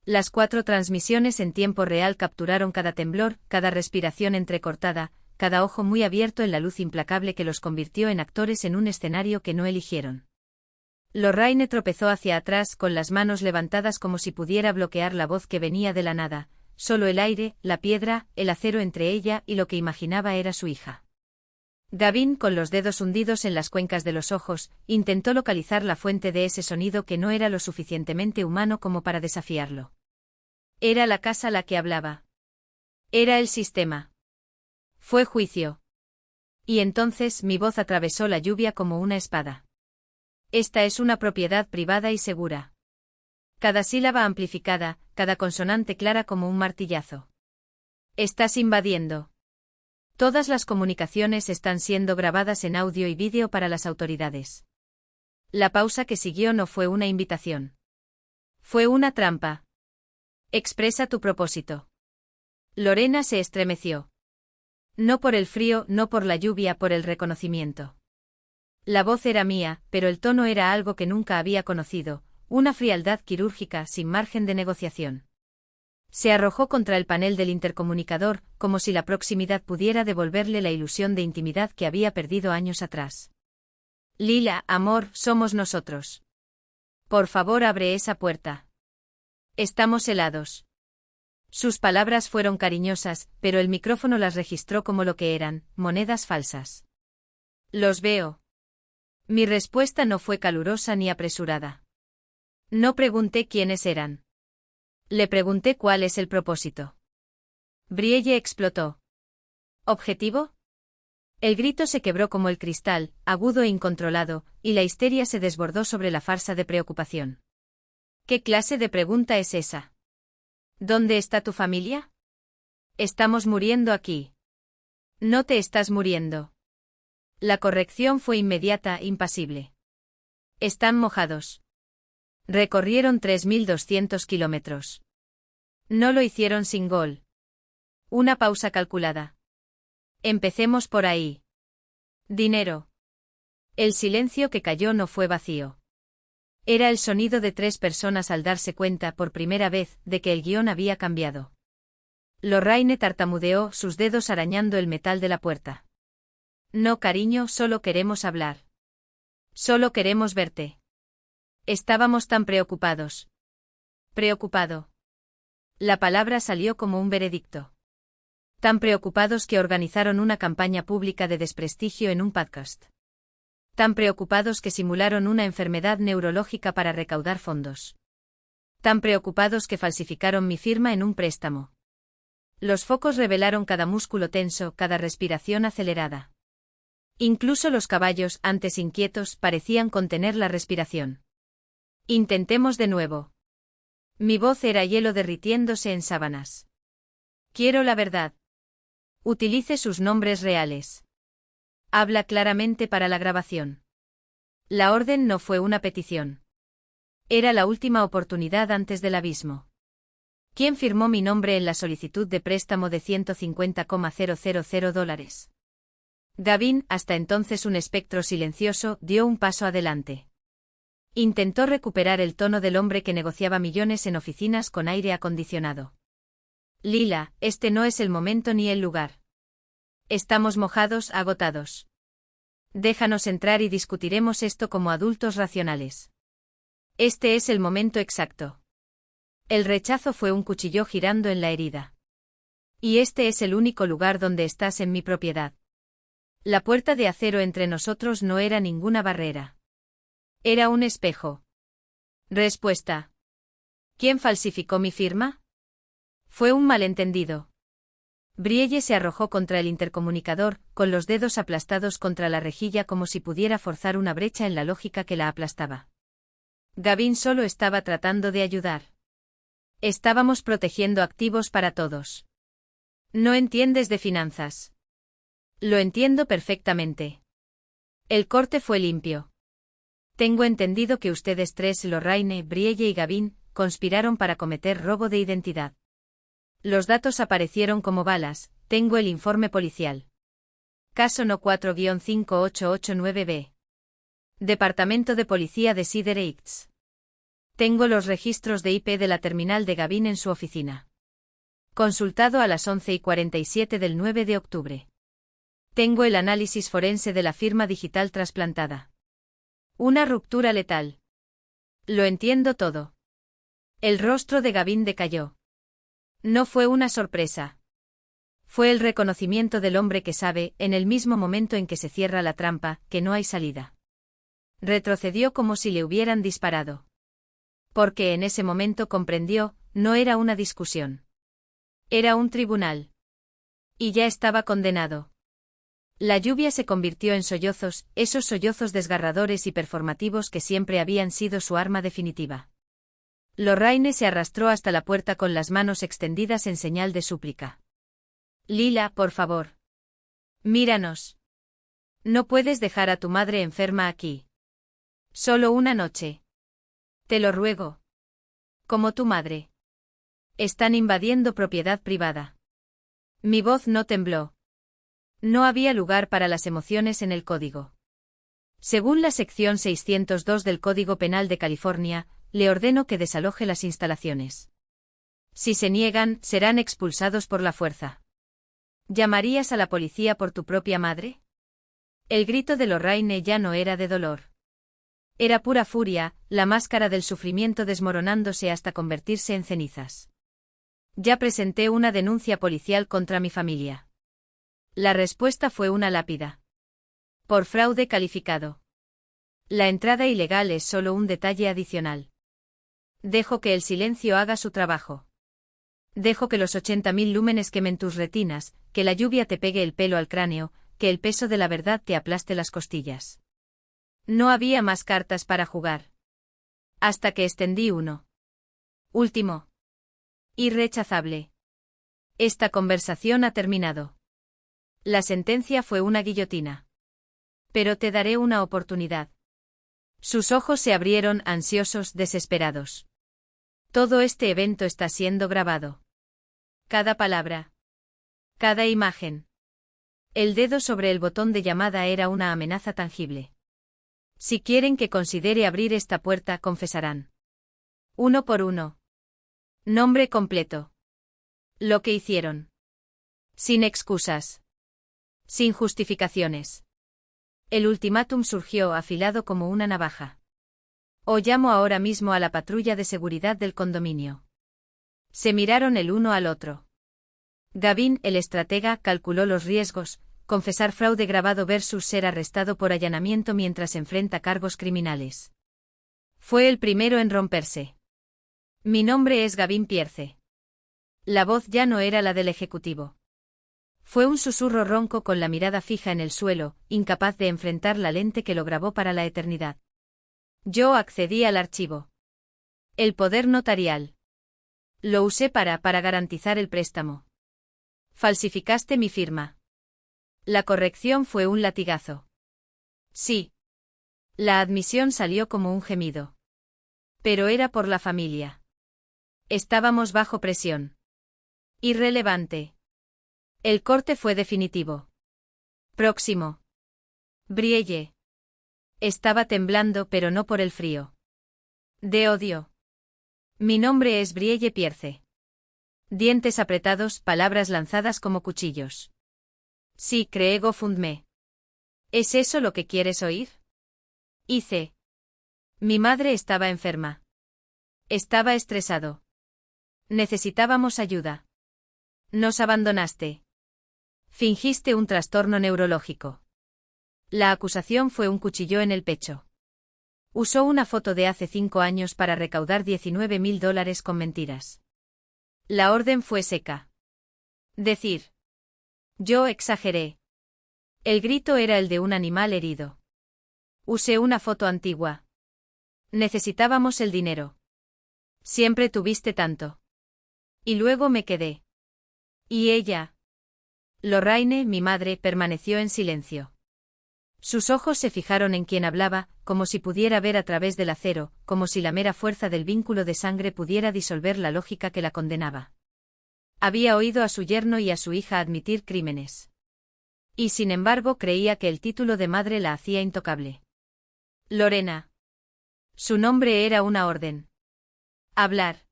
Las 4 transmisiones en tiempo real capturaron cada temblor, cada respiración entrecortada, cada ojo muy abierto en la luz implacable que los convirtió en actores en un escenario que no eligieron. Lorraine tropezó hacia atrás con las manos levantadas como si pudiera bloquear la voz que venía de la nada, solo el aire, la piedra, el acero entre ella y lo que imaginaba era su hija. Gavin, con los dedos hundidos en las cuencas de los ojos, intentó localizar la fuente de ese sonido que no era lo suficientemente humano como para desafiarlo. Era la casa la que hablaba. Era el sistema. Fue juicio. Y entonces mi voz atravesó la lluvia como una espada. Esta es una propiedad privada y segura. Cada sílaba amplificada, cada consonante clara como un martillazo. Estás invadiendo. Todas las comunicaciones están siendo grabadas en audio y vídeo para las autoridades. La pausa que siguió no fue una invitación. Fue una trampa. Expresa tu propósito. Lorena se estremeció. No por el frío, no por la lluvia, por el reconocimiento. La voz era mía, pero el tono era algo que nunca había conocido, una frialdad quirúrgica sin margen de negociación. Se arrojó contra el panel del intercomunicador, como si la proximidad pudiera devolverle la ilusión de intimidad que había perdido años atrás. Lila, amor, somos nosotros. Por favor, abre esa puerta. Estamos helados. Sus palabras fueron cariñosas, pero el micrófono las registró como lo que eran, monedas falsas. Los veo. Mi respuesta no fue calurosa ni apresurada. No pregunté quiénes eran. Le pregunté cuál es el propósito. Brielle explotó. ¿Objetivo? El grito se quebró como el cristal, agudo e incontrolado, y la histeria se desbordó sobre la farsa de preocupación. ¿Qué clase de pregunta es esa? ¿Dónde está tu familia? Estamos muriendo aquí. No te estás muriendo. La corrección fue inmediata, impasible. Están mojados. Recorrieron 3.200 kilómetros. No lo hicieron sin gol. Una pausa calculada. Empecemos por ahí. Dinero. El silencio que cayó no fue vacío. Era el sonido de 3 personas al darse cuenta por primera vez de que el guión había cambiado. Lorraine tartamudeó, sus dedos arañando el metal de la puerta. No, cariño, solo queremos hablar. Solo queremos verte. Estábamos tan preocupados. Preocupado. La palabra salió como un veredicto. Tan preocupados que organizaron una campaña pública de desprestigio en un podcast. Tan preocupados que simularon una enfermedad neurológica para recaudar fondos. Tan preocupados que falsificaron mi firma en un préstamo. Los focos revelaron cada músculo tenso, cada respiración acelerada. Incluso los caballos, antes inquietos, parecían contener la respiración. Intentemos de nuevo. Mi voz era hielo derritiéndose en sábanas. Quiero la verdad. Utilice sus nombres reales. Habla claramente para la grabación. La orden no fue una petición. Era la última oportunidad antes del abismo. ¿Quién firmó mi nombre en la solicitud de préstamo de $150,000? Gavin, hasta entonces un espectro silencioso, dio un paso adelante. Intentó recuperar el tono del hombre que negociaba millones en oficinas con aire acondicionado. Lila, este no es el momento ni el lugar. Estamos mojados, agotados. Déjanos entrar y discutiremos esto como adultos racionales. Este es el momento exacto. El rechazo fue un cuchillo girando en la herida. Y este es el único lugar donde estás en mi propiedad. La puerta de acero entre nosotros no era ninguna barrera. Era un espejo. Respuesta. ¿Quién falsificó mi firma? Fue un malentendido. Brielle se arrojó contra el intercomunicador, con los dedos aplastados contra la rejilla como si pudiera forzar una brecha en la lógica que la aplastaba. Gavin solo estaba tratando de ayudar. Estábamos protegiendo activos para todos. No entiendes de finanzas. Lo entiendo perfectamente. El corte fue limpio. Tengo entendido que ustedes tres, Lorraine, Brielle y Gavin, conspiraron para cometer robo de identidad. Los datos aparecieron como balas, tengo el informe policial. Caso No 4-5889B. Departamento de Policía de Cedar Heights. Tengo los registros de IP de la terminal de Gavin en su oficina. Consultado a las 11:47 del 9 de octubre. Tengo el análisis forense de la firma digital trasplantada. Una ruptura letal. Lo entiendo todo. El rostro de Gavin decayó. No fue una sorpresa. Fue el reconocimiento del hombre que sabe, en el mismo momento en que se cierra la trampa, que no hay salida. Retrocedió como si le hubieran disparado. Porque en ese momento comprendió, no era una discusión. Era un tribunal. Y ya estaba condenado. La lluvia se convirtió en sollozos, esos sollozos desgarradores y performativos que siempre habían sido su arma definitiva. Lorraine se arrastró hasta la puerta con las manos extendidas en señal de súplica. Lila, por favor. Míranos. No puedes dejar a tu madre enferma aquí. Solo una noche. Te lo ruego. Como tu madre. Están invadiendo propiedad privada. Mi voz no tembló. No había lugar para las emociones en el código. Según la sección 602 del Código Penal de California, le ordeno que desaloje las instalaciones. Si se niegan, serán expulsados por la fuerza. ¿Llamarías a la policía por tu propia madre? El grito de Lorraine ya no era de dolor. Era pura furia, la máscara del sufrimiento desmoronándose hasta convertirse en cenizas. Ya presenté una denuncia policial contra mi familia. La respuesta fue una lápida. Por fraude calificado. La entrada ilegal es solo un detalle adicional. Dejo que el silencio haga su trabajo. Dejo que los 80.000 lúmenes quemen tus retinas, que la lluvia te pegue el pelo al cráneo, que el peso de la verdad te aplaste las costillas. No había más cartas para jugar. Hasta que extendí uno. Último. Irrechazable. Esta conversación ha terminado. La sentencia fue una guillotina. Pero te daré una oportunidad. Sus ojos se abrieron, ansiosos, desesperados. Todo este evento está siendo grabado. Cada palabra. Cada imagen. El dedo sobre el botón de llamada era una amenaza tangible. Si quieren que considere abrir esta puerta, confesarán. Uno por uno. Nombre completo. Lo que hicieron. Sin excusas. Sin justificaciones. El ultimátum surgió afilado como una navaja. O llamo ahora mismo a la patrulla de seguridad del condominio. Se miraron el uno al otro. Gavin, el estratega, calculó los riesgos, confesar fraude grabado versus ser arrestado por allanamiento mientras enfrenta cargos criminales. Fue el primero en romperse. Mi nombre es Gavin Pierce. La voz ya no era la del ejecutivo. Fue un susurro ronco con la mirada fija en el suelo, incapaz de enfrentar la lente que lo grabó para la eternidad. Yo accedí al archivo. El poder notarial. Lo usé para garantizar el préstamo. Falsificaste mi firma. La corrección fue un latigazo. Sí. La admisión salió como un gemido. Pero era por la familia. Estábamos bajo presión. Irrelevante. El corte fue definitivo. Próximo. Brielle. Estaba temblando, pero no por el frío. De odio. Mi nombre es Brielle Pierce. Dientes apretados, palabras lanzadas como cuchillos. Sí, creego fundme. ¿Es eso lo que quieres oír? Hice. Mi madre estaba enferma. Estaba estresado. Necesitábamos ayuda. Nos abandonaste. Fingiste un trastorno neurológico. La acusación fue un cuchillo en el pecho. Usó una foto de hace 5 años para recaudar $19.000 con mentiras. La orden fue seca. Decir. Yo exageré. El grito era el de un animal herido. Usé una foto antigua. Necesitábamos el dinero. Siempre tuviste tanto. Y luego me quedé. ¿Y ella? Lorraine, mi madre, permaneció en silencio. Sus ojos se fijaron en quien hablaba, como si pudiera ver a través del acero, como si la mera fuerza del vínculo de sangre pudiera disolver la lógica que la condenaba. Había oído a su yerno y a su hija admitir crímenes. Y sin embargo creía que el título de madre la hacía intocable. Lorena. Su nombre era una orden. Hablar.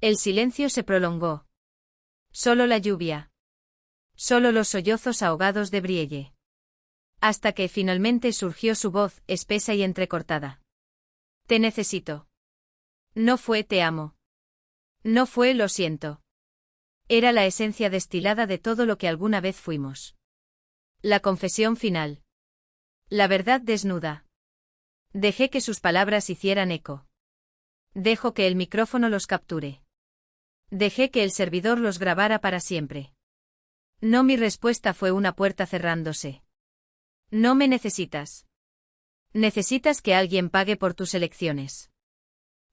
El silencio se prolongó. Solo la lluvia. Solo los sollozos ahogados de Brielle. Hasta que finalmente surgió su voz, espesa y entrecortada. Te necesito. No fue te amo. No fue lo siento. Era la esencia destilada de todo lo que alguna vez fuimos. La confesión final. La verdad desnuda. Dejé que sus palabras hicieran eco. Dejo que el micrófono los capture. Dejé que el servidor los grabara para siempre. No, mi respuesta fue una puerta cerrándose. No me necesitas. Necesitas que alguien pague por tus elecciones.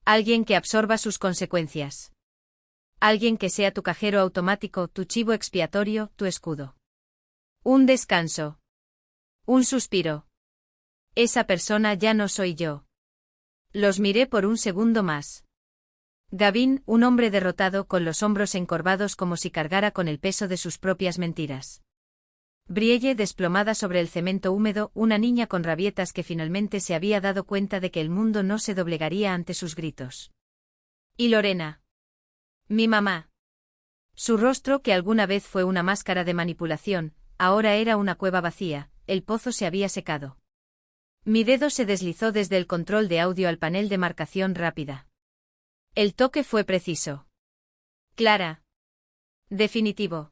Alguien que absorba sus consecuencias. Alguien que sea tu cajero automático, tu chivo expiatorio, tu escudo. Un descanso. Un suspiro. Esa persona ya no soy yo. Los miré por un segundo más. Gavin, un hombre derrotado con los hombros encorvados como si cargara con el peso de sus propias mentiras. Brielle desplomada sobre el cemento húmedo, una niña con rabietas que finalmente se había dado cuenta de que el mundo no se doblegaría ante sus gritos. ¿Y Lorena? Mi mamá. Su rostro, que alguna vez fue una máscara de manipulación, ahora era una cueva vacía, el pozo se había secado. Mi dedo se deslizó desde el control de audio al panel de marcación rápida. El toque fue preciso. Clara. Definitivo.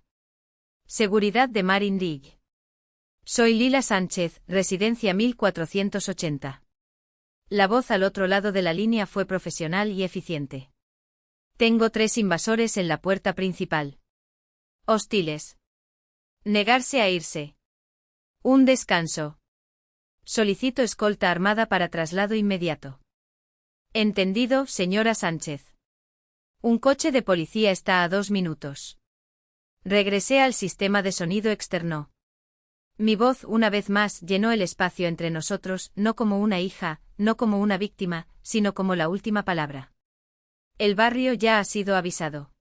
Seguridad de Marin League. Soy Lila Sánchez, residencia 1480. La voz al otro lado de la línea fue profesional y eficiente. Tengo 3 invasores en la puerta principal. Hostiles. Negarse a irse. Un descanso. Solicito escolta armada para traslado inmediato. Entendido, señora Sánchez. Un coche de policía está a 2 minutos. Regresé al sistema de sonido externo. Mi voz una vez más llenó el espacio entre nosotros, no como una hija, no como una víctima, sino como la última palabra. El barrio ya ha sido avisado.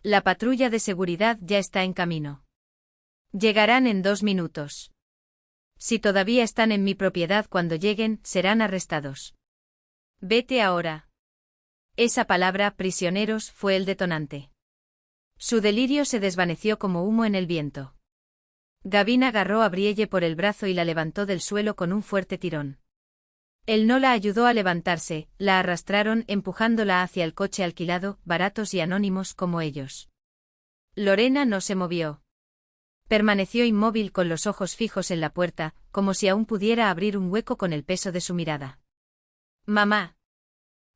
La patrulla de seguridad ya está en camino. Llegarán en 2 minutos. Si todavía están en mi propiedad cuando lleguen, serán arrestados. Vete ahora. Esa palabra, prisioneros, fue el detonante. Su delirio se desvaneció como humo en el viento. Gavin agarró a Brielle por el brazo y la levantó del suelo con un fuerte tirón. Él no la ayudó a levantarse, la arrastraron empujándola hacia el coche alquilado, baratos y anónimos como ellos. Lorena no se movió. Permaneció inmóvil con los ojos fijos en la puerta, como si aún pudiera abrir un hueco con el peso de su mirada. «Mamá».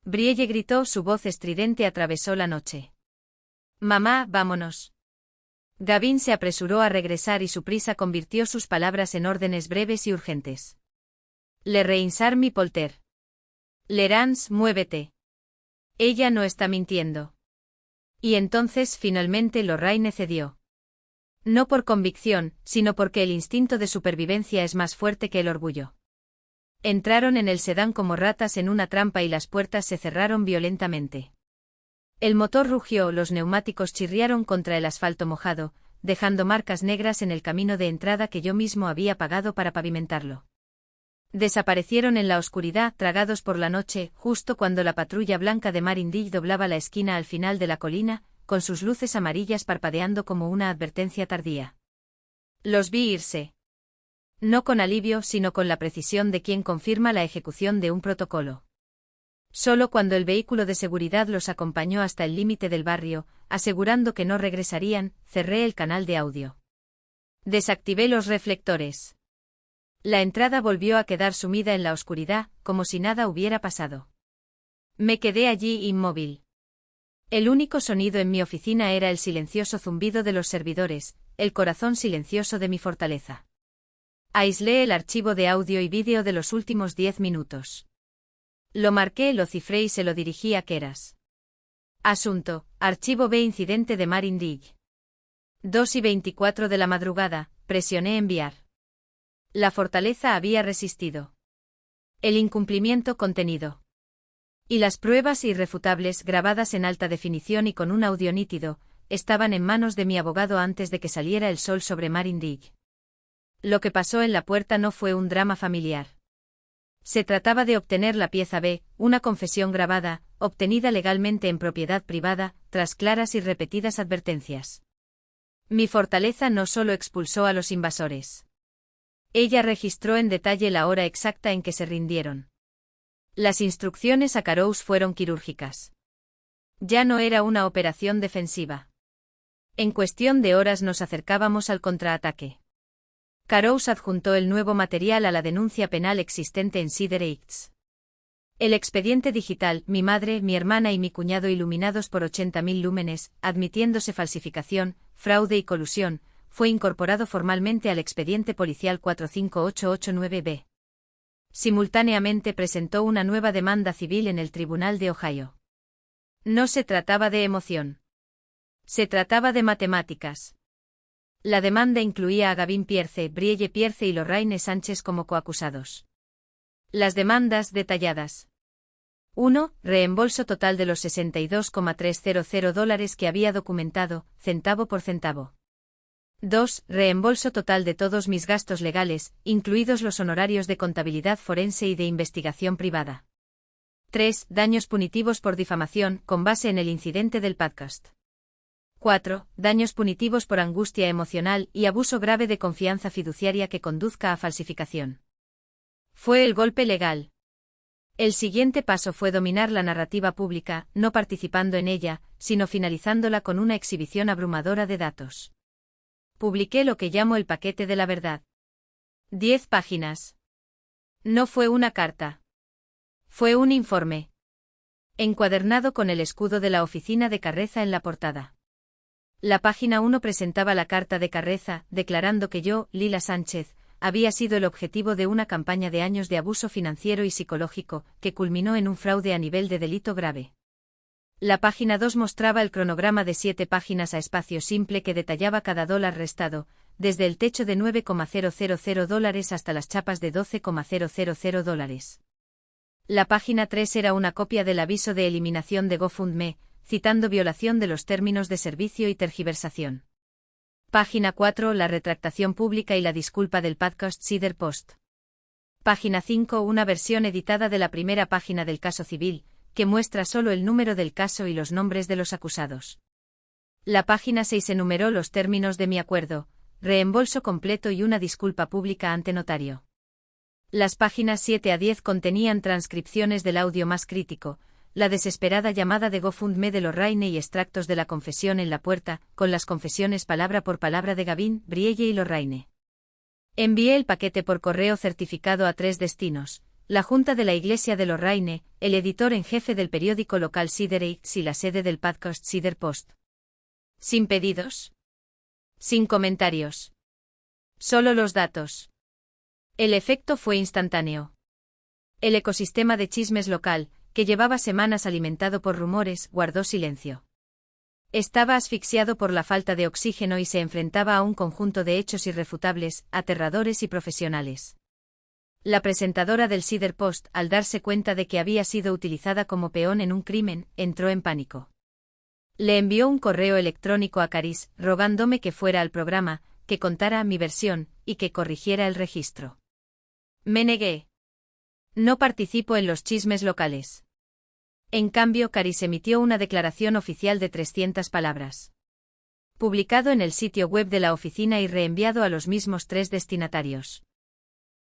Brielle gritó, su voz estridente atravesó la noche. «Mamá, vámonos». Gavin se apresuró a regresar y su prisa convirtió sus palabras en órdenes breves y urgentes. «Le reinsar mi polter. Lerance, muévete». Ella no está mintiendo. Y entonces finalmente Lorraine cedió. No por convicción, sino porque el instinto de supervivencia es más fuerte que el orgullo. Entraron en el sedán como ratas en una trampa y las puertas se cerraron violentamente. El motor rugió, los neumáticos chirriaron contra el asfalto mojado, dejando marcas negras en el camino de entrada que yo mismo había pagado para pavimentarlo. Desaparecieron en la oscuridad, tragados por la noche, justo cuando la patrulla blanca de Marindille doblaba la esquina al final de la colina, con sus luces amarillas parpadeando como una advertencia tardía. Los vi irse. No con alivio, sino con la precisión de quien confirma la ejecución de un protocolo. Solo cuando el vehículo de seguridad los acompañó hasta el límite del barrio, asegurando que no regresarían, cerré el canal de audio. Desactivé los reflectores. La entrada volvió a quedar sumida en la oscuridad, como si nada hubiera pasado. Me quedé allí inmóvil. El único sonido en mi oficina era el silencioso zumbido de los servidores, el corazón silencioso de mi fortaleza. Aislé el archivo de audio y vídeo de los últimos 10 minutos. Lo marqué, lo cifré y se lo dirigí a Keras. Asunto: Archivo B. Incidente de Marine Dig. 2:24 de la madrugada, presioné enviar. La fortaleza había resistido. El incumplimiento contenido. Y las pruebas irrefutables, grabadas en alta definición y con un audio nítido, estaban en manos de mi abogado antes de que saliera el sol sobre Marine Dig. Lo que pasó en la puerta no fue un drama familiar. Se trataba de obtener la pieza B, una confesión grabada, obtenida legalmente en propiedad privada, tras claras y repetidas advertencias. Mi fortaleza no solo expulsó a los invasores. Ella registró en detalle la hora exacta en que se rindieron. Las instrucciones a Karous fueron quirúrgicas. Ya no era una operación defensiva. En cuestión de horas nos acercábamos al contraataque. Karous adjuntó el nuevo material a la denuncia penal existente en Cedar Heights. El expediente digital, mi madre, mi hermana y mi cuñado iluminados por 80.000 lúmenes, admitiéndose falsificación, fraude y colusión, fue incorporado formalmente al expediente policial 45889-B. Simultáneamente presentó una nueva demanda civil en el Tribunal de Ohio. No se trataba de emoción. Se trataba de matemáticas. La demanda incluía a Gavin Pierce, Brielle Pierce y Lorraine Sánchez como coacusados. Las demandas detalladas. 1. Reembolso total de los $62,300 que había documentado, centavo por centavo. 2. Reembolso total de todos mis gastos legales, incluidos los honorarios de contabilidad forense y de investigación privada. 3. Daños punitivos por difamación, con base en el incidente del podcast. 4. Daños punitivos por angustia emocional y abuso grave de confianza fiduciaria que conduzca a falsificación. Fue el golpe legal. El siguiente paso fue dominar la narrativa pública, no participando en ella, sino finalizándola con una exhibición abrumadora de datos. Publiqué lo que llamo el paquete de la verdad. 10 páginas. No fue una carta. Fue un informe. Encuadernado con el escudo de la oficina de Carreza en la portada. La página 1 presentaba la carta de Carreza, declarando que yo, Lila Sánchez, había sido el objetivo de una campaña de años de abuso financiero y psicológico, que culminó en un fraude a nivel de delito grave. La página 2 mostraba el cronograma de 7 páginas a espacio simple que detallaba cada dólar restado, desde el techo de $9,000 hasta las chapas de $12,000. La página 3 era una copia del aviso de eliminación de GoFundMe, citando violación de los términos de servicio y tergiversación. Página 4 la retractación pública y la disculpa del podcast Cedar Post. Página 5 una versión editada de la primera página del caso civil, que muestra solo el número del caso y los nombres de los acusados. La página 6 enumeró los términos de mi acuerdo, reembolso completo y una disculpa pública ante notario. Las páginas 7 a 10 contenían transcripciones del audio más crítico, la desesperada llamada de GoFundMe de Lorraine y extractos de la confesión en la puerta, con las confesiones palabra por palabra de Gavin, Brielle y Lorraine. Envié el paquete por correo certificado a 3 destinos: la Junta de la Iglesia de Lorraine, el editor en jefe del periódico local Cedar Heights y la sede del podcast Cedar Post. ¿Sin pedidos? Sin comentarios. Solo los datos. El efecto fue instantáneo. El ecosistema de chismes local, que llevaba semanas alimentado por rumores, guardó silencio. Estaba asfixiado por la falta de oxígeno y se enfrentaba a un conjunto de hechos irrefutables, aterradores y profesionales. La presentadora del Cedar Post, al darse cuenta de que había sido utilizada como peón en un crimen, entró en pánico. Le envió un correo electrónico a Caris, rogándome que fuera al programa, que contara mi versión, y que corrigiera el registro. Me negué. No participo en los chismes locales. En cambio, Caris emitió una declaración oficial de 300 palabras. Publicado en el sitio web de la oficina y reenviado a los mismos 3 destinatarios.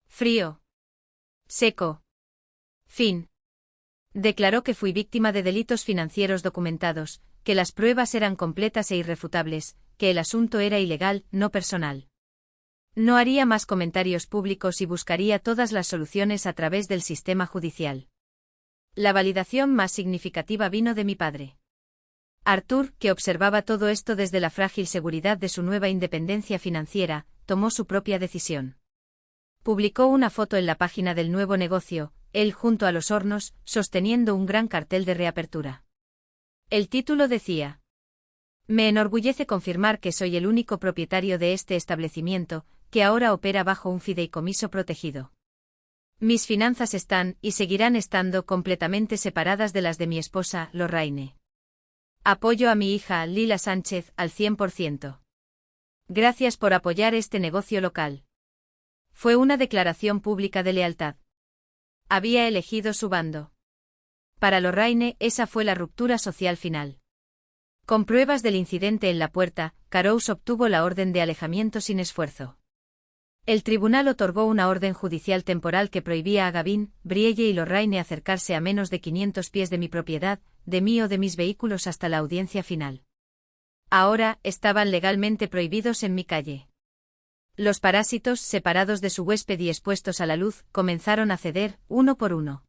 Frío. Seco. Fin. Declaró que fui víctima de delitos financieros documentados, que las pruebas eran completas e irrefutables, que el asunto era ilegal, no personal. No haría más comentarios públicos y buscaría todas las soluciones a través del sistema judicial. La validación más significativa vino de mi padre. Arthur, que observaba todo esto desde la frágil seguridad de su nueva independencia financiera, tomó su propia decisión. Publicó una foto en la página del nuevo negocio, él junto a los hornos, sosteniendo un gran cartel de reapertura. El título decía: Me enorgullece confirmar que soy el único propietario de este establecimiento, que ahora opera bajo un fideicomiso protegido. Mis finanzas están, y seguirán estando, completamente separadas de las de mi esposa, Lorraine. Apoyo a mi hija, Lila Sánchez, al 100%. Gracias por apoyar este negocio local. Fue una declaración pública de lealtad. Había elegido su bando. Para Lorraine, esa fue la ruptura social final. Con pruebas del incidente en la puerta, Carouse obtuvo la orden de alejamiento sin esfuerzo. El tribunal otorgó una orden judicial temporal que prohibía a Gavin, Brielle y Lorraine acercarse a menos de 500 pies de mi propiedad, de mí o de mis vehículos hasta la audiencia final. Ahora, estaban legalmente prohibidos en mi calle. Los parásitos, separados de su huésped y expuestos a la luz, comenzaron a ceder, uno por uno.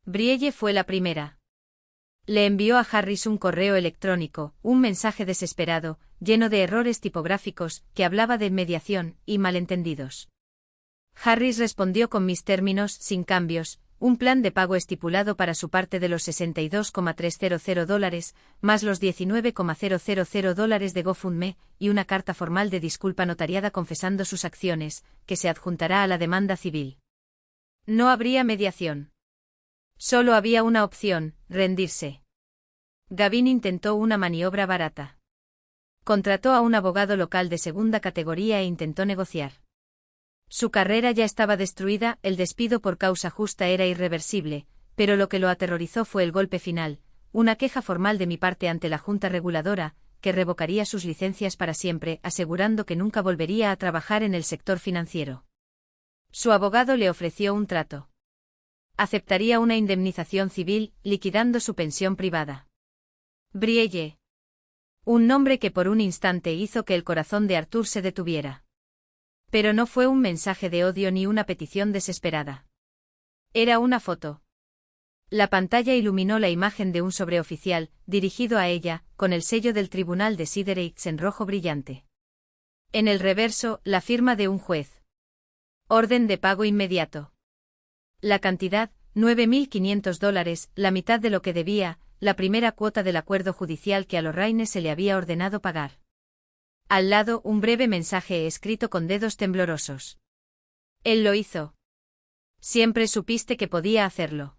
Brielle fue la primera. Le envió a Harris un correo electrónico, un mensaje desesperado, lleno de errores tipográficos, que hablaba de mediación y malentendidos. Harris respondió con mis términos, sin cambios, un plan de pago estipulado para su parte de los $62,300, más los $19,000 de GoFundMe, y una carta formal de disculpa notariada confesando sus acciones, que se adjuntará a la demanda civil. No habría mediación. Solo había una opción: rendirse. Gavin intentó una maniobra barata. Contrató a un abogado local de segunda categoría e intentó negociar. Su carrera ya estaba destruida, el despido por causa justa era irreversible, pero lo que lo aterrorizó fue el golpe final, una queja formal de mi parte ante la Junta Reguladora, que revocaría sus licencias para siempre, asegurando que nunca volvería a trabajar en el sector financiero. Su abogado le ofreció un trato. Aceptaría una indemnización civil, liquidando su pensión privada. Brielle. Un nombre que por un instante hizo que el corazón de Arthur se detuviera. Pero no fue un mensaje de odio ni una petición desesperada. Era una foto. La pantalla iluminó la imagen de un sobreoficial, dirigido a ella, con el sello del tribunal de Sidereitz en rojo brillante. En el reverso, la firma de un juez. Orden de pago inmediato. La cantidad, $9.500, la mitad de lo que debía, la primera cuota del acuerdo judicial que a Lorraine se le había ordenado pagar. Al lado, un breve mensaje escrito con dedos temblorosos. Él lo hizo. Siempre supiste que podía hacerlo.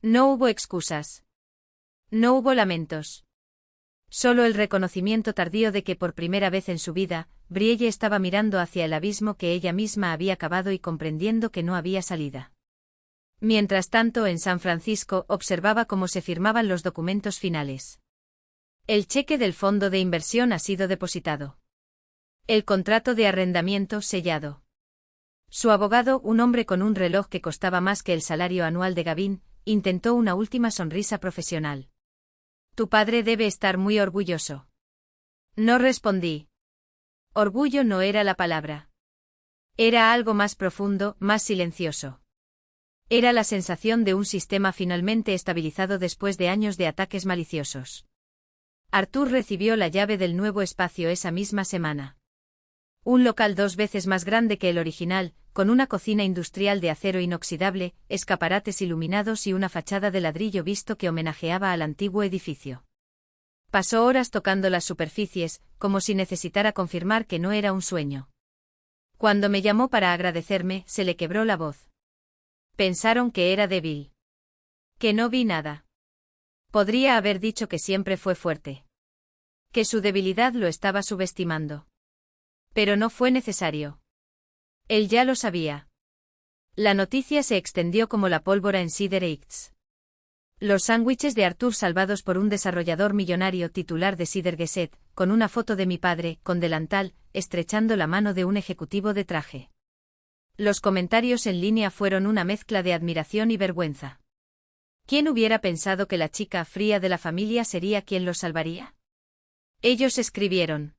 No hubo excusas. No hubo lamentos. Solo el reconocimiento tardío de que por primera vez en su vida, Brielle estaba mirando hacia el abismo que ella misma había cavado y comprendiendo que no había salida. Mientras tanto, en San Francisco, observaba cómo se firmaban los documentos finales. El cheque del fondo de inversión ha sido depositado. El contrato de arrendamiento sellado. Su abogado, un hombre con un reloj que costaba más que el salario anual de Gavin, intentó una última sonrisa profesional. Tu padre debe estar muy orgulloso. No respondí. Orgullo no era la palabra. Era algo más profundo, más silencioso. Era la sensación de un sistema finalmente estabilizado después de años de ataques maliciosos. Arthur recibió la llave del nuevo espacio esa misma semana. Un local 2 veces más grande que el original, con una cocina industrial de acero inoxidable, escaparates iluminados y una fachada de ladrillo visto que homenajeaba al antiguo edificio. Pasó horas tocando las superficies, como si necesitara confirmar que no era un sueño. Cuando me llamó para agradecerme, se le quebró la voz. Pensaron que era débil. Que no vi nada. Podría haber dicho que siempre fue fuerte. Que su debilidad lo estaba subestimando. Pero no fue necesario. Él ya lo sabía. La noticia se extendió como la pólvora en Sidereitz. Los sándwiches de Arthur salvados por un desarrollador millonario titular de Cider-Gesed, con una foto de mi padre, con delantal, estrechando la mano de un ejecutivo de traje. Los comentarios en línea fueron una mezcla de admiración y vergüenza. ¿Quién hubiera pensado que la chica fría de la familia sería quien los salvaría? Ellos escribieron.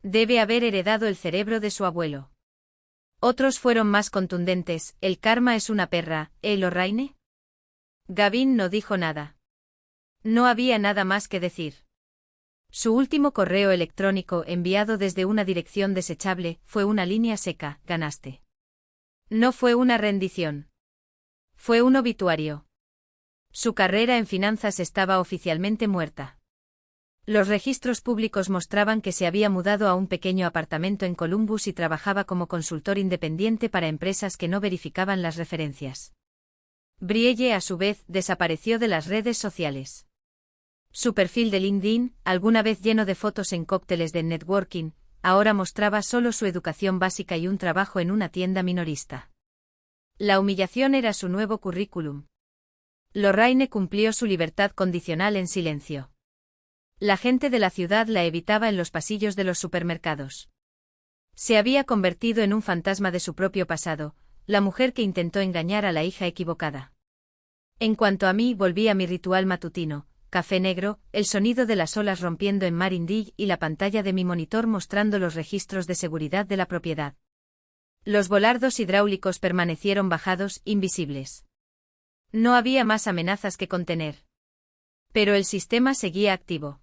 Debe haber heredado el cerebro de su abuelo. Otros fueron más contundentes, el karma es una perra, Lorraine. Gavin no dijo nada. No había nada más que decir. Su último correo electrónico enviado desde una dirección desechable fue una línea seca, ganaste. No fue una rendición. Fue un obituario. Su carrera en finanzas estaba oficialmente muerta. Los registros públicos mostraban que se había mudado a un pequeño apartamento en Columbus y trabajaba como consultor independiente para empresas que no verificaban las referencias. Brielle, a su vez, desapareció de las redes sociales. Su perfil de LinkedIn, alguna vez lleno de fotos en cócteles de networking, ahora mostraba solo su educación básica y un trabajo en una tienda minorista. La humillación era su nuevo currículum. Lorraine cumplió su libertad condicional en silencio. La gente de la ciudad la evitaba en los pasillos de los supermercados. Se había convertido en un fantasma de su propio pasado, la mujer que intentó engañar a la hija equivocada. En cuanto a mí, volví a mi ritual matutino, café negro, el sonido de las olas rompiendo en Mar Indig y la pantalla de mi monitor mostrando los registros de seguridad de la propiedad. Los volardos hidráulicos permanecieron bajados, invisibles. No había más amenazas que contener. Pero el sistema seguía activo.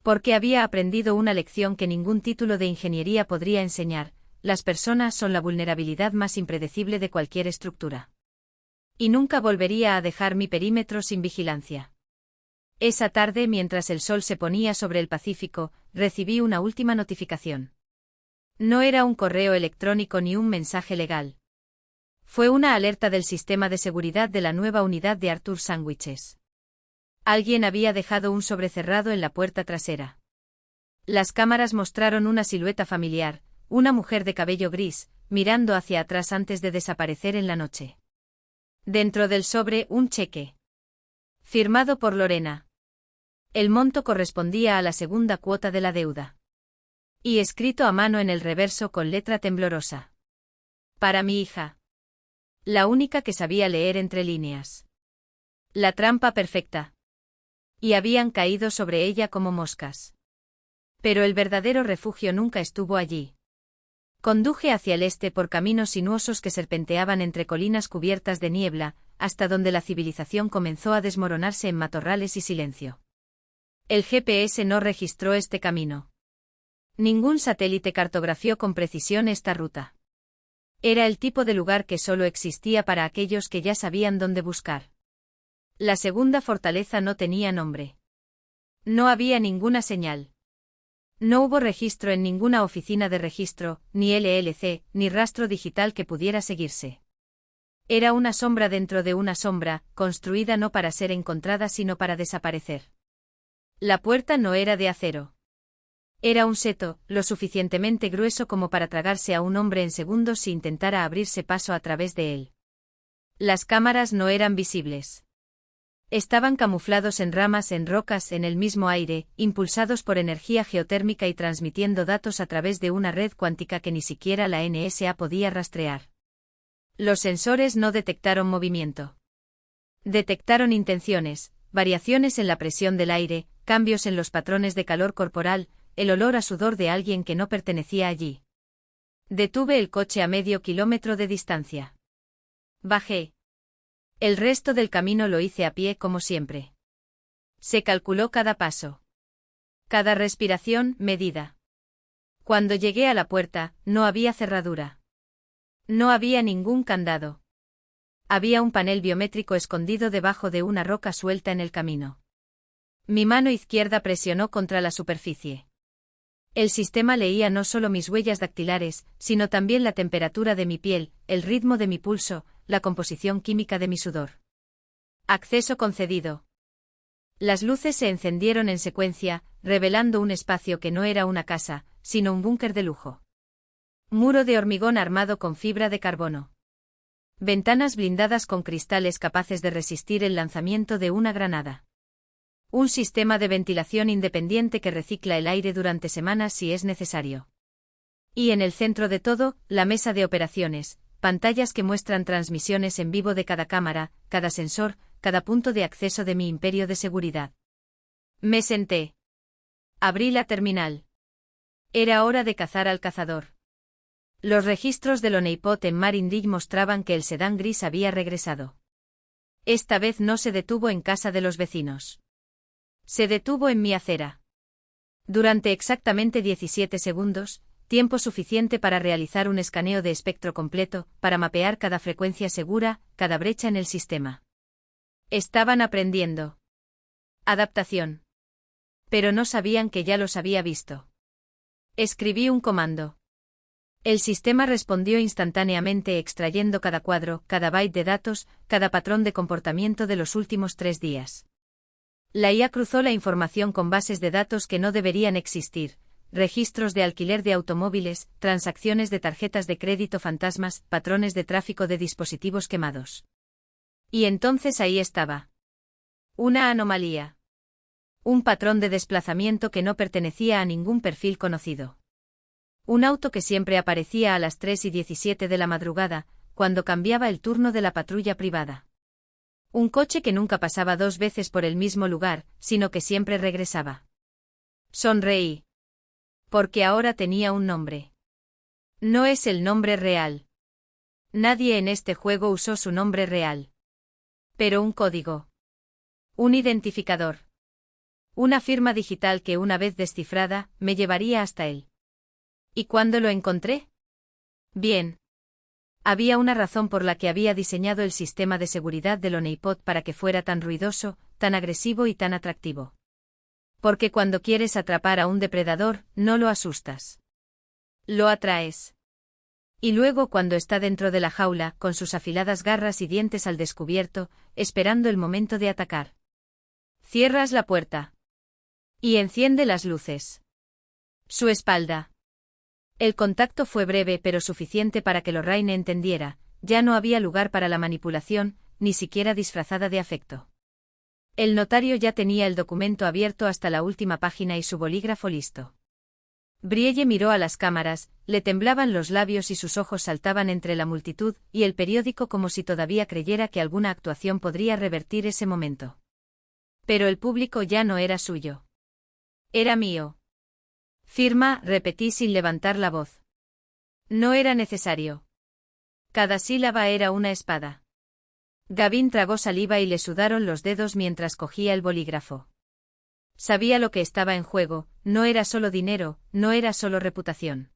Porque había aprendido una lección que ningún título de ingeniería podría enseñar: las personas son la vulnerabilidad más impredecible de cualquier estructura. Y nunca volvería a dejar mi perímetro sin vigilancia. Esa tarde, mientras el sol se ponía sobre el Pacífico, recibí una última notificación. No era un correo electrónico ni un mensaje legal. Fue una alerta del sistema de seguridad de la nueva unidad de Arthur Sandwiches. Alguien había dejado un sobrecerrado en la puerta trasera. Las cámaras mostraron una silueta familiar, una mujer de cabello gris, mirando hacia atrás antes de desaparecer en la noche. Dentro del sobre, un cheque. Firmado por Lorena. El monto correspondía a la segunda cuota de la deuda. Y escrito a mano en el reverso con letra temblorosa. Para mi hija. La única que sabía leer entre líneas. La trampa perfecta. Y habían caído sobre ella como moscas. Pero el verdadero refugio nunca estuvo allí. Conduje hacia el este por caminos sinuosos que serpenteaban entre colinas cubiertas de niebla, hasta donde la civilización comenzó a desmoronarse en matorrales y silencio. El GPS no registró este camino. Ningún satélite cartografió con precisión esta ruta. Era el tipo de lugar que solo existía para aquellos que ya sabían dónde buscar. La segunda fortaleza no tenía nombre. No había ninguna señal. No hubo registro en ninguna oficina de registro, ni LLC, ni rastro digital que pudiera seguirse. Era una sombra dentro de una sombra, construida no para ser encontrada sino para desaparecer. La puerta no era de acero. Era un seto, lo suficientemente grueso como para tragarse a un hombre en segundos si intentara abrirse paso a través de él. Las cámaras no eran visibles. Estaban camuflados en ramas, en rocas, en el mismo aire, impulsados por energía geotérmica y transmitiendo datos a través de una red cuántica que ni siquiera la NSA podía rastrear. Los sensores no detectaron movimiento. Detectaron intenciones, variaciones en la presión del aire, cambios en los patrones de calor corporal, el olor a sudor de alguien que no pertenecía allí. Detuve el coche a medio kilómetro de distancia. Bajé. El resto del camino lo hice a pie como siempre. Se calculó cada paso. Cada respiración, medida. Cuando llegué a la puerta, no había cerradura. No había ningún candado. Había un panel biométrico escondido debajo de una roca suelta en el camino. Mi mano izquierda presionó contra la superficie. El sistema leía no solo mis huellas dactilares, sino también la temperatura de mi piel, el ritmo de mi pulso, la composición química de mi sudor. Acceso concedido. Las luces se encendieron en secuencia, revelando un espacio que no era una casa, sino un búnker de lujo. Muro de hormigón armado con fibra de carbono. Ventanas blindadas con cristales capaces de resistir el lanzamiento de una granada. Un sistema de ventilación independiente que recicla el aire durante semanas si es necesario. Y en el centro de todo, la mesa de operaciones, pantallas que muestran transmisiones en vivo de cada cámara, cada sensor, cada punto de acceso de mi imperio de seguridad. Me senté. Abrí la terminal. Era hora de cazar al cazador. Los registros del Honeypot en Marine mostraban que el sedán gris había regresado. Esta vez no se detuvo en casa de los vecinos. Se detuvo en mi acera. Durante exactamente 17 segundos, tiempo suficiente para realizar un escaneo de espectro completo, para mapear cada frecuencia segura, cada brecha en el sistema. Estaban aprendiendo. Adaptación. Pero no sabían que ya los había visto. Escribí un comando. El sistema respondió instantáneamente extrayendo cada cuadro, cada byte de datos, cada patrón de comportamiento de los últimos 3 días. La IA cruzó la información con bases de datos que no deberían existir, registros de alquiler de automóviles, transacciones de tarjetas de crédito fantasmas, patrones de tráfico de dispositivos quemados. Y entonces ahí estaba. Una anomalía. Un patrón de desplazamiento que no pertenecía a ningún perfil conocido. Un auto que siempre aparecía a las 3:17 de la madrugada, cuando cambiaba el turno de la patrulla privada. Un coche que nunca pasaba 2 veces por el mismo lugar, sino que siempre regresaba. Sonreí. Porque ahora tenía un nombre. No es el nombre real. Nadie en este juego usó su nombre real. Pero un código. Un identificador. Una firma digital que una vez descifrada, me llevaría hasta él. ¿Y cuándo lo encontré? Bien. Había una razón por la que había diseñado el sistema de seguridad del Honeypot para que fuera tan ruidoso, tan agresivo y tan atractivo. Porque cuando quieres atrapar a un depredador, no lo asustas. Lo atraes. Y luego cuando está dentro de la jaula, con sus afiladas garras y dientes al descubierto, esperando el momento de atacar. Cierras la puerta. Y enciende las luces. Su espalda. El contacto fue breve pero suficiente para que Lorraine entendiera, ya no había lugar para la manipulación, ni siquiera disfrazada de afecto. El notario ya tenía el documento abierto hasta la última página y su bolígrafo listo. Brielle miró a las cámaras, le temblaban los labios y sus ojos saltaban entre la multitud y el periódico como si todavía creyera que alguna actuación podría revertir ese momento. Pero el público ya no era suyo. Era mío. Firma, repetí sin levantar la voz. No era necesario. Cada sílaba era una espada. Gavin tragó saliva y le sudaron los dedos mientras cogía el bolígrafo. Sabía lo que estaba en juego, no era solo dinero, no era solo reputación.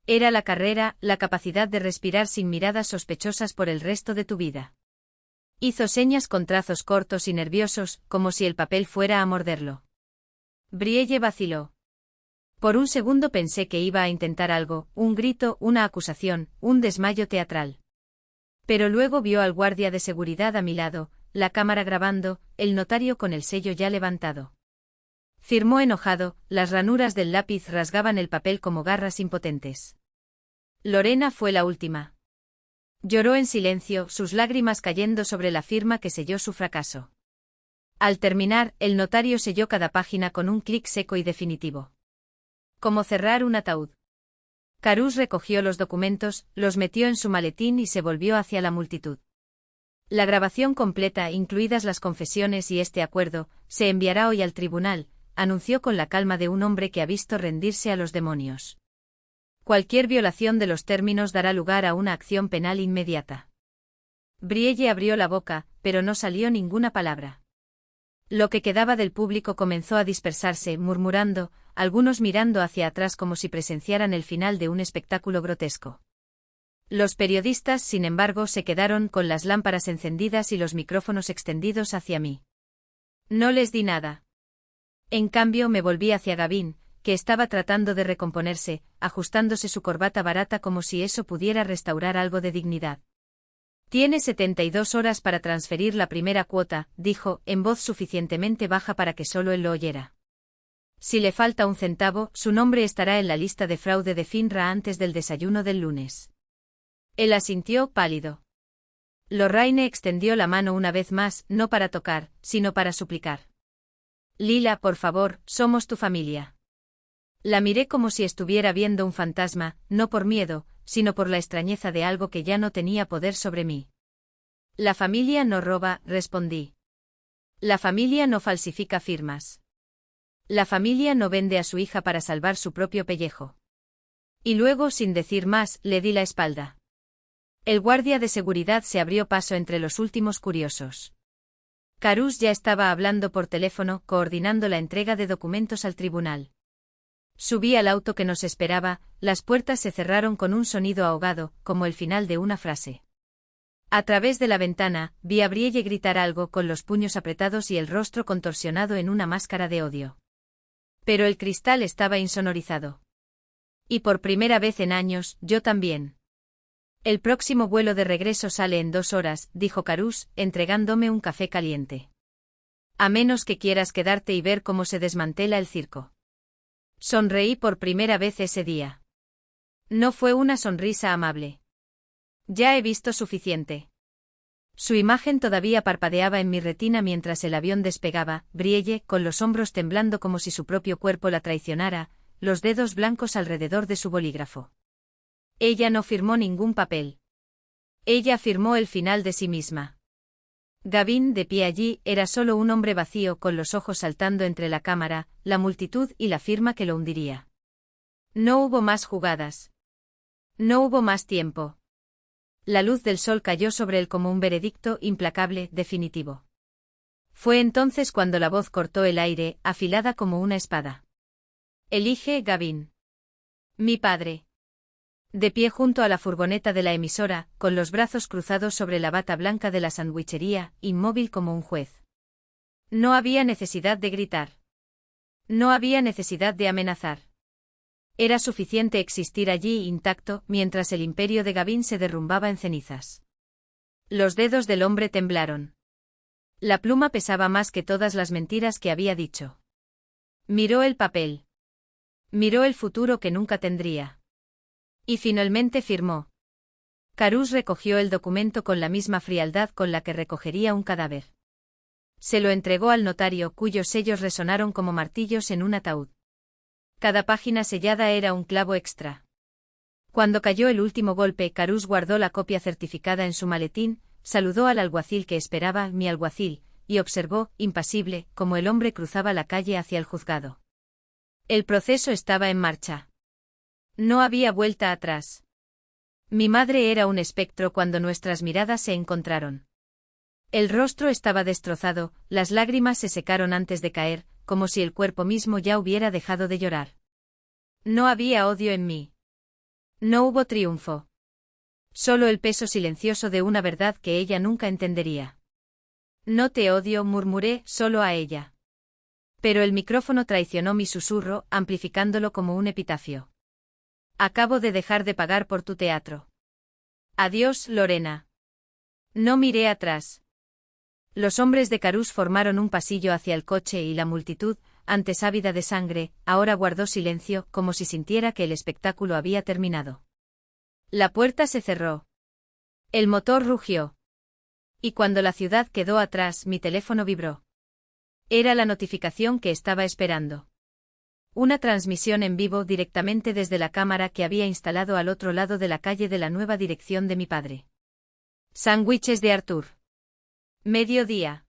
Era la carrera, la capacidad de respirar sin miradas sospechosas por el resto de tu vida. Hizo señas con trazos cortos y nerviosos, como si el papel fuera a morderlo. Brielle vaciló. Por un segundo pensé que iba a intentar algo, un grito, una acusación, un desmayo teatral. Pero luego vio al guardia de seguridad a mi lado, la cámara grabando, el notario con el sello ya levantado. Firmó enojado, las ranuras del lápiz rasgaban el papel como garras impotentes. Lorena fue la última. Lloró en silencio, sus lágrimas cayendo sobre la firma que selló su fracaso. Al terminar, el notario selló cada página con un clic seco y definitivo. Como cerrar un ataúd. Carus recogió los documentos, los metió en su maletín y se volvió hacia la multitud. La grabación completa, incluidas las confesiones y este acuerdo, se enviará hoy al tribunal, anunció con la calma de un hombre que ha visto rendirse a los demonios. Cualquier violación de los términos dará lugar a una acción penal inmediata. Brielle abrió la boca, pero no salió ninguna palabra. Lo que quedaba del público comenzó a dispersarse, murmurando, algunos mirando hacia atrás como si presenciaran el final de un espectáculo grotesco. Los periodistas, sin embargo, se quedaron con las lámparas encendidas y los micrófonos extendidos hacia mí. No les di nada. En cambio, me volví hacia Gavin, que estaba tratando de recomponerse, ajustándose su corbata barata como si eso pudiera restaurar algo de dignidad. Tiene 72 horas para transferir la primera cuota, dijo, en voz suficientemente baja para que solo él lo oyera. Si le falta un centavo, su nombre estará en la lista de fraude de FINRA antes del desayuno del lunes. Él asintió, pálido. Lorraine extendió la mano una vez más, no para tocar, sino para suplicar. Lila, por favor, somos tu familia. La miré como si estuviera viendo un fantasma, no por miedo, sino por la extrañeza de algo que ya no tenía poder sobre mí. La familia no roba, respondí. La familia no falsifica firmas. La familia no vende a su hija para salvar su propio pellejo. Y luego, sin decir más, le di la espalda. El guardia de seguridad se abrió paso entre los últimos curiosos. Carus ya estaba hablando por teléfono, coordinando la entrega de documentos al tribunal. Subí al auto que nos esperaba, las puertas se cerraron con un sonido ahogado, como el final de una frase. A través de la ventana, vi a Brielle gritar algo con los puños apretados y el rostro contorsionado en una máscara de odio. Pero el cristal estaba insonorizado. Y por primera vez en años, yo también. El próximo vuelo de regreso sale en 2 horas, dijo Carus, entregándome un café caliente. A menos que quieras quedarte y ver cómo se desmantela el circo. Sonreí por primera vez ese día. No fue una sonrisa amable. Ya he visto suficiente. Su imagen todavía parpadeaba en mi retina mientras el avión despegaba, Brielle, con los hombros temblando como si su propio cuerpo la traicionara, los dedos blancos alrededor de su bolígrafo. Ella no firmó ningún papel. Ella firmó el final de sí misma. Gavin, de pie allí, era solo un hombre vacío con los ojos saltando entre la cámara, la multitud y la firma que lo hundiría. No hubo más jugadas. No hubo más tiempo. La luz del sol cayó sobre él como un veredicto implacable, definitivo. Fue entonces cuando la voz cortó el aire, afilada como una espada. Elige, Gavin. Mi padre. De pie junto a la furgoneta de la emisora, con los brazos cruzados sobre la bata blanca de la sandwichería, inmóvil como un juez. No había necesidad de gritar. No había necesidad de amenazar. Era suficiente existir allí intacto, mientras el imperio de Gavin se derrumbaba en cenizas. Los dedos del hombre temblaron. La pluma pesaba más que todas las mentiras que había dicho. Miró el papel. Miró el futuro que nunca tendría. Y finalmente firmó. Carus recogió el documento con la misma frialdad con la que recogería un cadáver. Se lo entregó al notario, cuyos sellos resonaron como martillos en un ataúd. Cada página sellada era un clavo extra. Cuando cayó el último golpe, Carus guardó la copia certificada en su maletín, saludó al alguacil que esperaba, mi alguacil, y observó, impasible, cómo el hombre cruzaba la calle hacia el juzgado. El proceso estaba en marcha. No había vuelta atrás. Mi madre era un espectro cuando nuestras miradas se encontraron. El rostro estaba destrozado, las lágrimas se secaron antes de caer, como si el cuerpo mismo ya hubiera dejado de llorar. No había odio en mí. No hubo triunfo. Solo el peso silencioso de una verdad que ella nunca entendería. No te odio, murmuré, solo a ella. Pero el micrófono traicionó mi susurro, amplificándolo como un epitafio. Acabo de dejar de pagar por tu teatro. Adiós, Lorena. No miré atrás. Los hombres de Carus formaron un pasillo hacia el coche y la multitud, antes ávida de sangre, ahora guardó silencio, como si sintiera que el espectáculo había terminado. La puerta se cerró. El motor rugió. Y cuando la ciudad quedó atrás, mi teléfono vibró. Era la notificación que estaba esperando. Una transmisión en vivo directamente desde la cámara que había instalado al otro lado de la calle de la nueva dirección de mi padre. Sándwiches de Artur. Mediodía.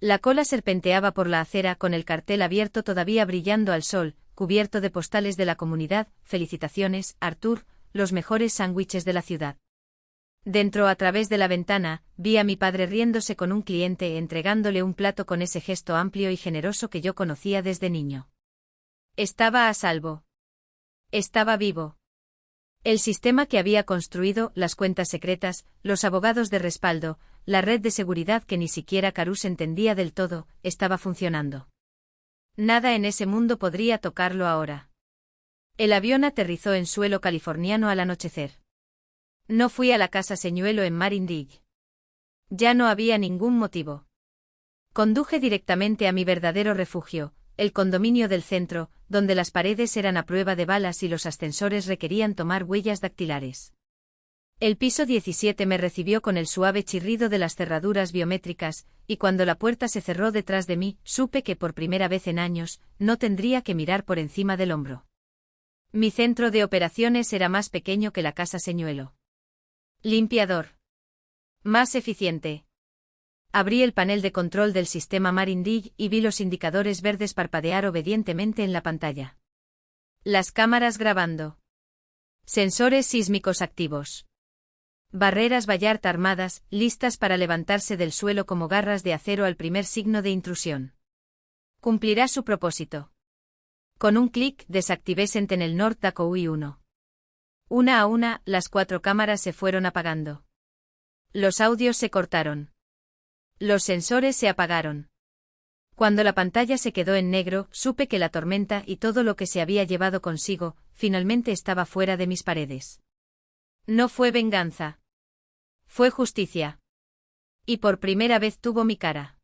La cola serpenteaba por la acera con el cartel abierto todavía brillando al sol, cubierto de postales de la comunidad, felicitaciones, Artur, los mejores sándwiches de la ciudad. Dentro, a través de la ventana, vi a mi padre riéndose con un cliente entregándole un plato con ese gesto amplio y generoso que yo conocía desde niño. Estaba a salvo. Estaba vivo. El sistema que había construido, las cuentas secretas, los abogados de respaldo, la red de seguridad que ni siquiera Carus entendía del todo, estaba funcionando. Nada en ese mundo podría tocarlo ahora. El avión aterrizó en suelo californiano al anochecer. No fui a la casa señuelo en Marindig. Ya no había ningún motivo. Conduje directamente a mi verdadero refugio, el condominio del centro, donde las paredes eran a prueba de balas y los ascensores requerían tomar huellas dactilares. El piso 17 me recibió con el suave chirrido de las cerraduras biométricas, y cuando la puerta se cerró detrás de mí, supe que por primera vez en años, no tendría que mirar por encima del hombro. Mi centro de operaciones era más pequeño que la casa señuelo. Limpiador. Más eficiente. Abrí el panel de control del sistema Marindig y vi los indicadores verdes parpadear obedientemente en la pantalla. Las cámaras grabando. Sensores sísmicos activos. Barreras Bayard armadas, listas para levantarse del suelo como garras de acero al primer signo de intrusión. Cumplirá su propósito. Con un clic, desactivé Sentinel North Dakoi 1. Una a una, las 4 cámaras se fueron apagando. Los audios se cortaron. Los sensores se apagaron. Cuando la pantalla se quedó en negro, supe que la tormenta y todo lo que se había llevado consigo, finalmente estaba fuera de mis paredes. No fue venganza. Fue justicia. Y por primera vez tuvo mi cara.